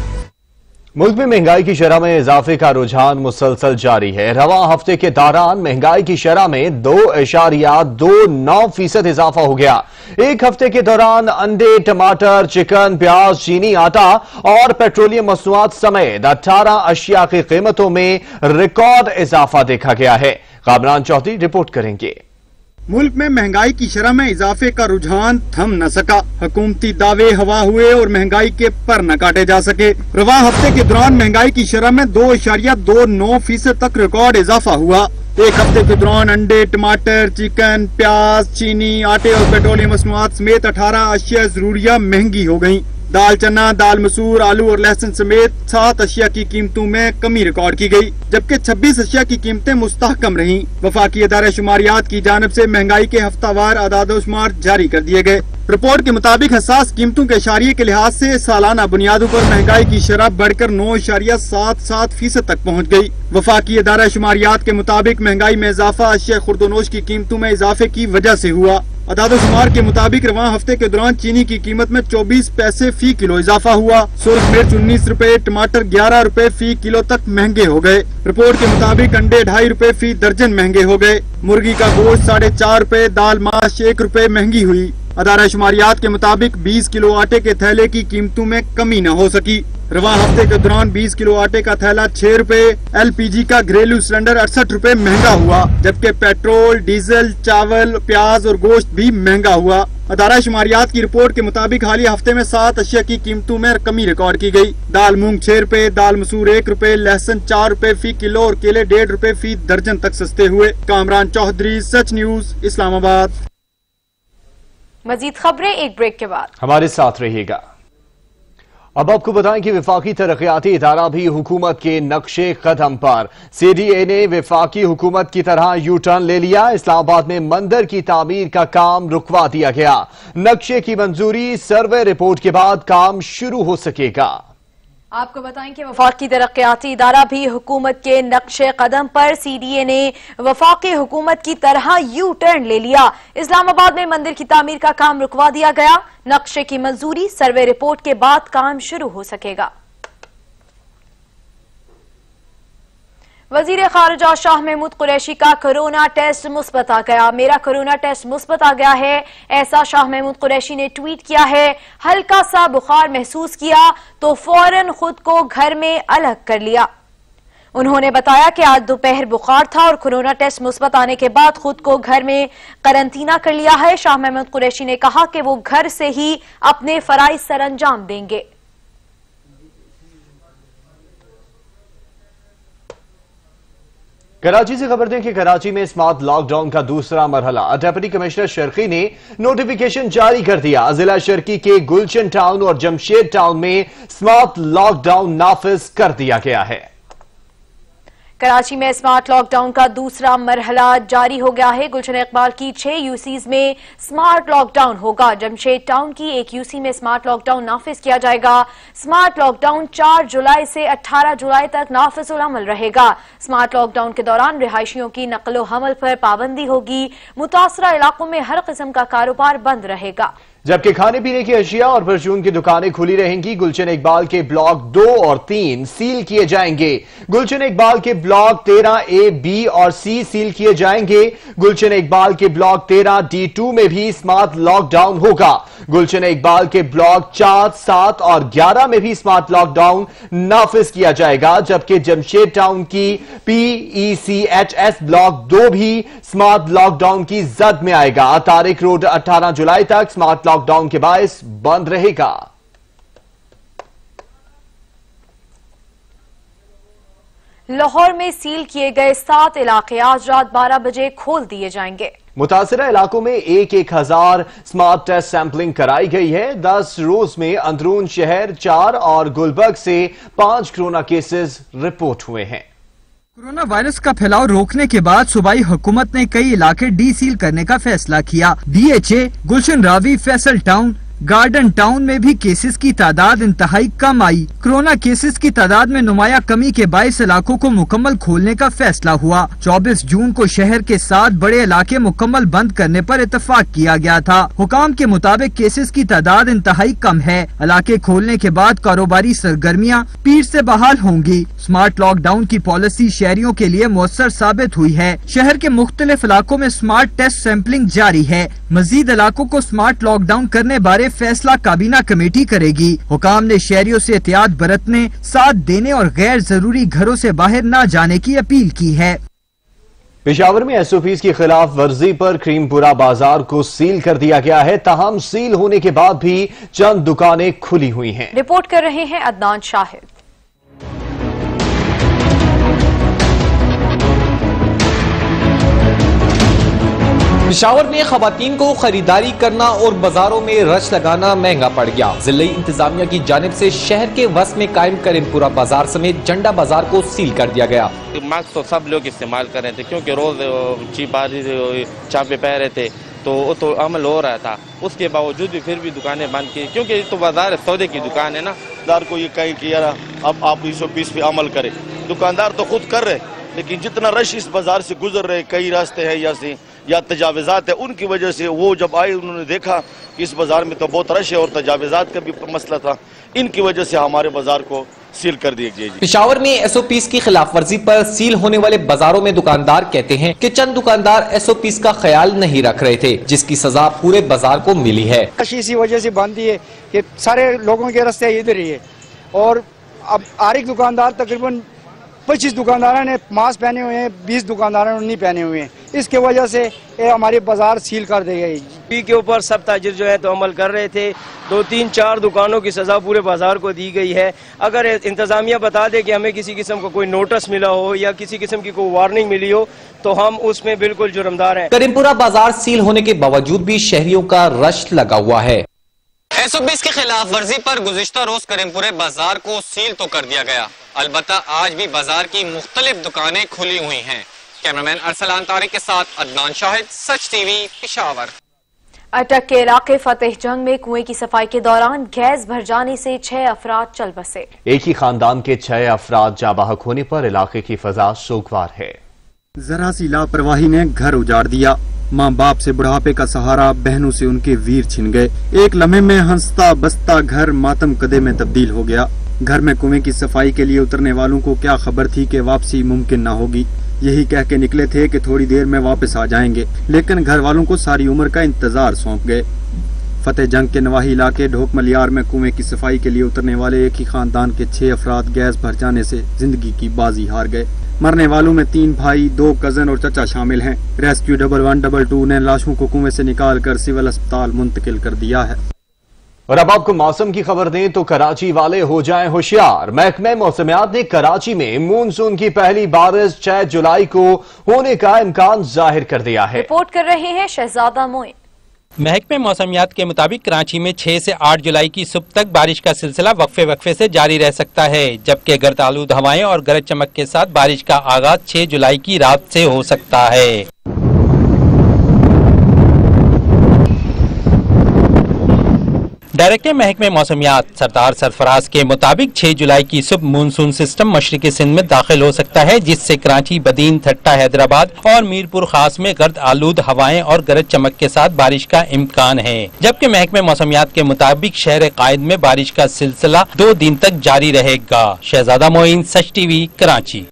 मुल्क में महंगाई की शरह में इजाफे का रुझान मुसलसल जारी है। रवां हफ्ते के दौरान महंगाई की शरह में 2.29% इजाफा हो गया। एक हफ्ते के दौरान अंडे, टमाटर, चिकन, प्याज, चीनी, आटा और पेट्रोलियम मसनूआत समेत 18 अशिया की कीमतों में रिकॉर्ड इजाफा देखा गया है। कामरान चौधरी रिपोर्ट करेंगे। मुल्क में महंगाई की शरह में इजाफे का रुझान थम न सका। हुकूमती दावे हवा हुए और महंगाई के पर न काटे जा सके। रवां हफ्ते के दौरान महंगाई की शरह में 2.29% तक रिकॉर्ड इजाफा हुआ। एक हफ्ते के दौरान अंडे, टमाटर, चिकन, प्याज, चीनी, आटे और पेट्रोलियम मसनूआत समेत 18 अशिया जरूरिया महंगी हो गयी। दाल चना, दाल मसूर, आलू और लहसुन समेत 7 अशिया की कीमतों में कमी रिकॉर्ड की गई, जबकि 26 अशिया की कीमतें मुस्तहकम रहीं। वफाकी इदारे शुमारियात की जानिब से महंगाई के हफ्तावार आदाद-ओ-शुमार जारी कर दिए गए। रिपोर्ट के मुताबिक हसास कीमतों के इशारिये के लिहाज से सालाना बुनियादों पर महंगाई की शरह बढ़कर 9.77% तक पहुँच गयी। वफाकी इदारा शुमारियात के मुताबिक महंगाई में इजाफा अशिया खुर्दोनोश की कीमतों में इजाफे की वजह से हुआ। अदाद-ओ-शुमार के मुताबिक रवां हफ्ते के दौरान चीनी की कीमत में 24 पैसे फी किलो इजाफा हुआ। सुर्ख मिर्च 19 रुपए, टमाटर 11 रुपए फी किलो तक महंगे हो गए। रिपोर्ट के मुताबिक अंडे 2.5 रुपए फी दर्जन महंगे हो गए। मुर्गी का गोश्त 4.5 रुपए, दाल माश 1 रुपए महंगी हुई। अदारा शुमारियात के मुताबिक 20 किलो आटे के थैले की कीमतों में कमी न हो सकी। रवां हफ्ते के दौरान 20 किलो आटे का थैला 6 रुपए, LPG का घरेलू सिलेंडर 68 रुपए महंगा हुआ, जबकि पेट्रोल, डीजल, चावल, प्याज और गोश्त भी महंगा हुआ। अदारा शुमारियात की रिपोर्ट के मुताबिक हालिया हफ्ते में 7 अशिया की कीमतों में कमी रिकॉर्ड की गई। दाल मूंग 6 रुपए, दाल मसूर 1 रुपए, लहसुन 4 रुपए फी किलो और केले 1.5 रुपए फी दर्जन तक सस्ते हुए। कामरान चौधरी, सच न्यूज, इस्लामाबाद। मजीद खबरें एक ब्रेक के बाद। हमारे साथ रहिएगा। अब आपको बताएं कि विफाकी तरक्याती इदारा भी हुकूमत के नक्शे कदम पर। CDA ने विफाकी हुकूमत की तरह यू टर्न ले लिया। इस्लामाबाद में मंदिर की तामीर का काम रुकवा दिया गया। नक्शे की मंजूरी सर्वे रिपोर्ट के बाद काम शुरू हो सकेगा। आपको बताएं कि वफाकी तरक्याती इदारा भी हुकूमत के नक्शे कदम पर। CDA ने वफाकी हुकूमत की तरह यू टर्न ले लिया। इस्लामाबाद में मंदिर की तामीर का काम रुकवा दिया गया। नक्शे की मंजूरी सर्वे रिपोर्ट के बाद काम शुरू हो सकेगा। वजीर खारजा शाह महमूद कुरैशी का कोरोना टेस्ट मुस्बत आ गया। मेरा कोरोना टेस्ट मुस्बत आ गया है, ऐसा शाह महमूद कुरैशी ने ट्वीट किया है। हल्का सा बुखार महसूस किया तो फौरन खुद को घर में अलग कर लिया। उन्होंने बताया कि आज दोपहर बुखार था और कोरोना टेस्ट मुस्बत आने के बाद खुद को घर में करंटीना कर लिया है। शाह महमूद कुरैशी ने कहा कि वो घर से ही अपने फराइज सरअंजाम देंगे। कराची से खबर दें कि कराची में स्मार्ट लॉकडाउन का दूसरा मरहला। डिप्टी कमिश्नर शर्की ने नोटिफिकेशन जारी कर दिया। जिला शर्की के गुलशन टाउन और जमशेद टाउन में स्मार्ट लॉकडाउन नाफिज कर दिया गया है। कराची में स्मार्ट लॉकडाउन का दूसरा मरहला जारी हो गया है। गुलशन इकबाल की 6 यूसीज में स्मार्ट लॉकडाउन होगा। जमशेद टाउन की 1 यूसी में स्मार्ट लॉकडाउन नाफिज किया जाएगा। स्मार्ट लॉकडाउन 4 जुलाई से 18 जुलाई तक नाफिजुल अमल रहेगा। स्मार्ट लॉकडाउन के दौरान रिहायशियों की नकलो हमल पर पाबंदी होगी। मुतासरा इलाकों में हर किस्म का कारोबार बंद रहेगा, जबकि खाने पीने की अशिया और परचून की दुकानें खुली रहेंगी। गुलशन इकबाल के ब्लॉक 2 और 3 सील किए जाएंगे। गुलशन इकबाल के ब्लॉक 13A, B और C सील किए जाएंगे। गुलशन इकबाल के ब्लॉक 13D2 में भी स्मार्ट लॉकडाउन होगा। गुलशन इकबाल के ब्लॉक 4, 7 और 11 में भी स्मार्ट लॉकडाउन नाफिज किया जाएगा, जबकि जमशेद टाउन की PECHS ब्लॉक 2 भी स्मार्ट लॉकडाउन की जद में आएगा। तारिक रोड 18 जुलाई तक स्मार्ट लॉकडाउन के बायस बंद रहेगा। लाहौर में सील किए गए 7 इलाके आज रात 12 बजे खोल दिए जाएंगे। मुतासिरा इलाकों में 1,000 स्मार्ट टेस्ट सैंपलिंग कराई गई है। 10 रोज में अंदरून शहर 4 और गुलबर्ग से 5 कोरोना केसेस रिपोर्ट हुए हैं। कोरोना वायरस का फैलाव रोकने के बाद सूबाई हुकूमत ने कई इलाके डी सील करने का फैसला किया। DHA, Gulshan Ravi, Faisal town, garden town में भी केसेस की तादाद इंतहाई कम आई। कोरोना केसेस की तादाद में नुमाया कमी के बाईस इलाकों को मुकम्मल खोलने का फैसला हुआ। 24 जून को शहर के 7 बड़े इलाके मुकम्मल बंद करने पर इत्तेफाक किया गया था। हुकाम के मुताबिक केसेस की तादाद इंतहाई कम है। इलाके खोलने के बाद कारोबारी सरगर्मियां पीर से बहाल होंगी। स्मार्ट लॉकडाउन की पॉलिसी शहरियों के लिए मौसर साबित हुई है। शहर के मुख्तलिफ इलाकों में स्मार्ट टेस्ट सैंपलिंग जारी है। मजीद इलाकों को स्मार्ट लॉकडाउन करने बारे फैसला काबीना कमेटी करेगी। हुकाम ने शहरियों से एहतियात बरतने, साथ देने और गैर जरूरी घरों से बाहर न जाने की अपील की है। पेशावर में SOPs की खिलाफ वर्जी पर क्रीमपुरा बाजार को सील कर दिया गया है। ताहम सील होने के बाद भी चंद दुकानें खुली हुई हैं। रिपोर्ट कर रहे हैं अदनान शाहिद। पेशावर में खवातीन को खरीदारी करना और बाजारों में रश लगाना महंगा पड़ गया। जिले इंतजामिया की जानिब से शहर के वस्त में कायम करीमपुरा बाजार समेत जंडा बाजार को सील कर दिया गया। मास्क तो सब लोग इस्तेमाल कर रहे थे क्योंकि रोज चीप बारिश चापे पह रहे थे, तो अमल हो रहा था। उसके बावजूद भी फिर भी दुकानें बंद की, क्योंकि ये तो बाजार सौदे की दुकान है ना। दुकानदार को ये कहीं कि यार अब आप 120 पे अमल करें, दुकानदार तो खुद कर रहे, लेकिन जितना रश इस बाजार से गुजर रहे, कई रास्ते हैं या तजावज़ात है, उनकी वजह से वो जब आए उन्होंने देखा कि इस बाजार में तो बहुत रश है और तजावज़ात का भी मसला था, इनकी वजह से हमारे बाजार को सील कर दिया गया। पेशावर में एसओपीज की खिलाफ वर्जी पर सील होने वाले बाजारों में दुकानदार कहते हैं कि चंद दुकानदार एसओपीज का ख्याल नहीं रख रहे थे, जिसकी सजा पूरे बाजार को मिली है। इसी वजह से बंद है कि सारे लोगों के रास्ते इधर ही है और अब हर एक दुकानदार तकरीबन 25 दुकानदारों ने मास्क पहने हुए हैं, 20 दुकानदारों ने नहीं पहने हुए हैं। इसके वजह से ये हमारे बाजार सील कर दी गई। पी के ऊपर सब ताजिर जो है तो अमल कर रहे थे। 2, 3, 4 दुकानों की सजा पूरे बाजार को दी गई है। अगर इंतजामिया बता दे कि हमें किसी किस्म का कोई नोटिस मिला हो या किसी किस्म की कोई वार्निंग मिली हो तो हम उसमें बिल्कुल जुर्मदार हैं। करीमपुरा बाजार सील होने के बावजूद भी शहरियों का रश लगा हुआ है। एसओपीज की खिलाफ वर्जी पर गुज़िश्ता रोज करीमपुरे बाजार को सील तो कर दिया गया, अलबत्ता आज भी बाजार की मुख्तलिफ दुकानें खुली हुई हैं। कैमरामैन अरसलान तारिक के साथ अदनान शाहिद, सच टीवी, पेशावर। अटक के इलाके फतेह जंग में कुएं की सफाई के दौरान गैस भर जाने से 6 अफराद चल बसे। एक ही खानदान के 6 अफराद जाबाहक होने पर इलाके की फजा सोगवार है। जरा सी लापरवाही ने घर उजाड़ दिया। माँ बाप से बुढ़ापे का सहारा, बहनों से उनके वीर छिन गए। एक लम्हे में हंसता बसता घर मातम कदे में तब्दील हो गया। घर में कुएं की सफाई के लिए उतरने वालों को क्या खबर थी कि वापसी मुमकिन न होगी। यही कह के निकले थे कि थोड़ी देर में वापस आ जाएंगे, लेकिन घर वालों को सारी उम्र का इंतजार सौंप गए। फतेह जंग के नवाही इलाके ढोक मलियार में कुएं की सफाई के लिए उतरने वाले एक ही खानदान के 6 अफराद गैस भर जाने से जिंदगी की बाजी हार गए। मरने वालों में 3 भाई, 2 कजन और चचा शामिल हैं। रेस्क्यू 112 ने लाशों को कुएं से निकाल कर सिविल अस्पताल मुंतकिल कर दिया है। और अब आपको मौसम की खबर दें तो कराची वाले हो जाएं होशियार। महकमे मौसमियात ने कराची में मानसून की पहली बारिश 6 जुलाई को होने का इम्कान जाहिर कर दिया है। रिपोर्ट कर रहे हैं शहजादा मोइन। महकमे मौसमियात के मुताबिक कराची में 6 से 8 जुलाई की सुबह तक बारिश का सिलसिला वक्फे से जारी रह सकता है, जबकि गर्द आलूद हवाएं और गरज चमक के साथ बारिश का आगाज 6 जुलाई की रात से हो सकता है। डायरेक्टर महकमे मौसमियात सरदार सरफराज के मुताबिक 6 जुलाई की सुबह मानसून सिस्टम मशरिकी सिंध में दाखिल हो सकता है, जिससे कराची, बदीन, ठट्टा, हैदराबाद और मीरपुर खास में गर्द आलूद हवाएं और गरज चमक के साथ बारिश का इम्कान है। जबकि महकमे मौसमियात के मुताबिक शहर कायद में बारिश का सिलसिला 2 दिन तक जारी रहेगा। शहजादा मोइन, सच टीवी, कराची।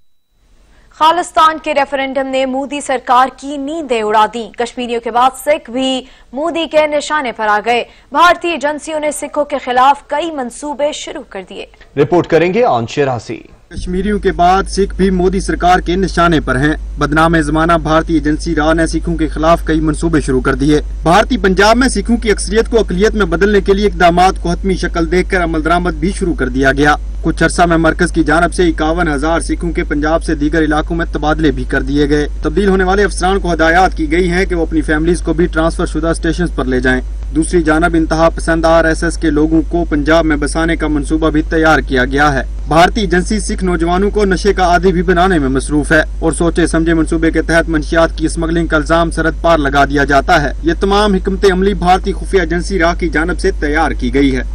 खालिस्तान के रेफरेंडम ने मोदी सरकार की नींदें उड़ा दी। कश्मीरियों के बाद सिख भी मोदी के निशाने पर आ गए। भारतीय एजेंसियों ने सिखों के खिलाफ कई मंसूबे शुरू कर दिए। रिपोर्ट करेंगे आंशिर हसी। कश्मीरियों के बाद सिख भी मोदी सरकार के निशाने पर हैं। बदनाम जमाना भारतीय एजेंसी रा ने सिखों के खिलाफ कई मंसूबे शुरू कर दिए। भारतीय पंजाब में सिखों की अक्सरियत को अकलियत में बदलने के लिए इकदामात को हतमी शक्ल देकर अमल दरामद भी शुरू कर दिया गया। कुछ अर्सा में मरकज की जानब से 51,000 सिखों के पंजाब से दीगर इलाकों में तबादले भी कर दिए गए। तब्दील होने वाले अफसरान को हदायत की गई है कि वो अपनी फैमिलीज को भी ट्रांसफर शुदा स्टेशन पर ले जाएं। दूसरी जानब इंतहा पसंद RSS के लोगों को पंजाब में बसाने का मंसूबा भी तैयार किया गया है। भारतीय एजेंसी सिख नौजवानों को नशे का आदी भी बनाने में मसरूफ है और सोचे समझे मंसूबे के तहत मंशियात की स्मगलिंग का इल्जाम सरहद पार लगा दिया जाता है। ये तमाम हिकमत अमली भारतीय खुफिया एजेंसी रा की जानब से तैयार की गई है।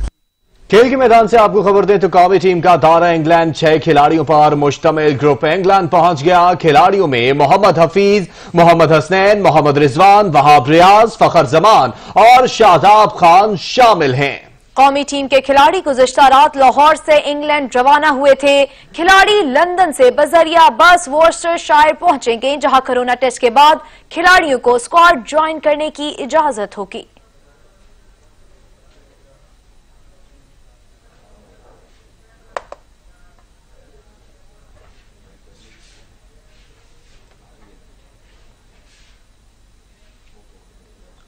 खेल के मैदान से आपको खबर दें तो कौमी टीम का दौरा इंग्लैंड 6 खिलाड़ियों पर मुश्तमिल ग्रुप इंग्लैंड पहुंच गया। खिलाड़ियों में मोहम्मद हफीज, मोहम्मद हसनैन, मोहम्मद रिजवान, वहाब रियाज, फखर जमान और शादाब खान शामिल हैं। कौमी टीम के खिलाड़ी गुज़िश्ता रात लाहौर से इंग्लैंड रवाना हुए थे। खिलाड़ी लंदन से बजरिया बस वोस्टरशायर पहुंचेंगे, जहां कोरोना टेस्ट के बाद खिलाड़ियों को स्क्वाड ज्वाइन करने की इजाजत होगी।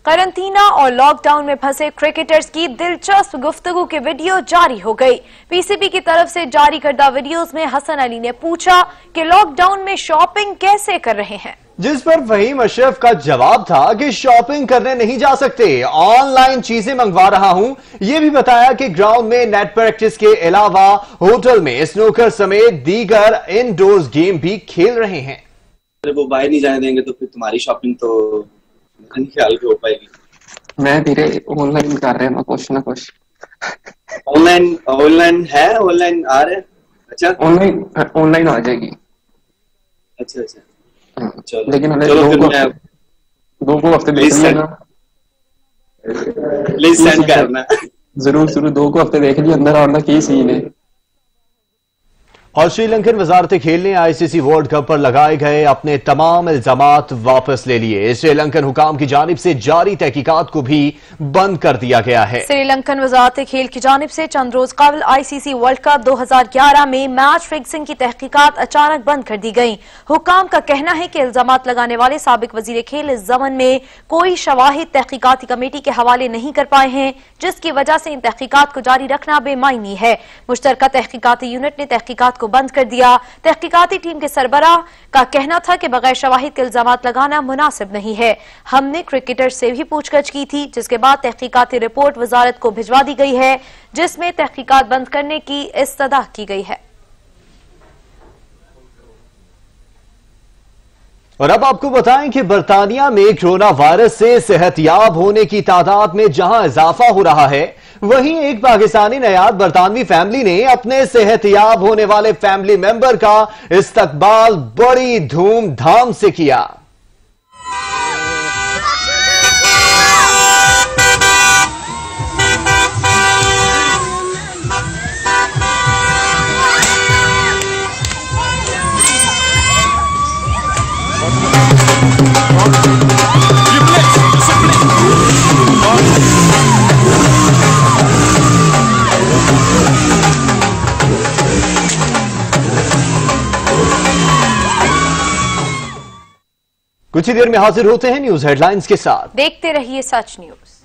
करंतना और लॉकडाउन में फंसे क्रिकेटर्स की दिलचस्प गुफ्तगू की वीडियो जारी हो गई। पीसीबी की तरफ से जारी करदा वीडियोस में हसन अली ने पूछा कि लॉकडाउन में शॉपिंग कैसे कर रहे हैं, जिस पर फहीम अशरफ का जवाब था कि शॉपिंग करने नहीं जा सकते, ऑनलाइन चीजें मंगवा रहा हूं। ये भी बताया कि ग्राउंड में नेट प्रैक्टिस के अलावा होटल में स्नूकर समेत दीगर इनडोर्स गेम भी खेल रहे हैं। वो बाहर नहीं जाने देंगे तो फिर तुम्हारी शॉपिंग तो ख्याल हो पाएगी? मैं धीरे ऑनलाइन कर रहा हूँ कुछ ना कुछ। ऑनलाइन है, ऑनलाइन आ रहे हैं? अच्छा, ऑनलाइन आ जाएगी। अच्छा चलो, लेकिन दो को हफ्ते देख लेना, प्लीज सेंड करना। जरूर 2 को हफ्ते देख लिया अंदर आना की सीन है। और श्रीलंकन वजारत खेल ने आईसीसी वर्ल्ड कप पर लगाए गए अपने तमाम इल्जामात वापस ले लिए। श्रीलंकन हुकाम की जानिब से जारी तहकीकात को भी बंद कर दिया गया है। श्रीलंकन वजारत खेल की जानिब से चंद रोज कबल आईसीसी वर्ल्ड कप 2011 में मैच फिक्सिंग की तहकीकात अचानक बंद कर दी गयी। हुकाम का कहना है कि इल्जामात लगाने वाले साबिक वजीर खेल इस जमन में कोई शवाहिद तहकीकाती कमेटी के हवाले नहीं कर पाए हैं, जिसकी वजह से इन तहकीकात को जारी रखना बेमायनी है। मुश्तरका तहकीकाती यूनिट ने तहकीकात को बंद कर दिया। तहकीकाती टीम के सरबराह का कहना था कि बगैर शवाहिद के इल्जामात लगाना मुनासिब नहीं है। हमने क्रिकेटर से भी पूछताछ की थी, जिसके बाद तहकीकाती रिपोर्ट वजारत को भिजवा दी गई है, जिसमें तहकीकात बंद करने की इस्तदा की गई है। और अब आपको बताएं कि बरतानिया में कोरोना वायरस से सेहतयाब होने की तादाद में जहां इजाफा हो रहा है, वहीं एक पाकिस्तानी नयाद बरतानवी फैमिली ने अपने सेहतयाब होने वाले फैमिली मेंबर का इस्तकबाल बड़ी धूमधाम से किया। कुछ ही देर में हाजिर होते हैं न्यूज हेडलाइंस के साथ। देखते रहिए सच न्यूज।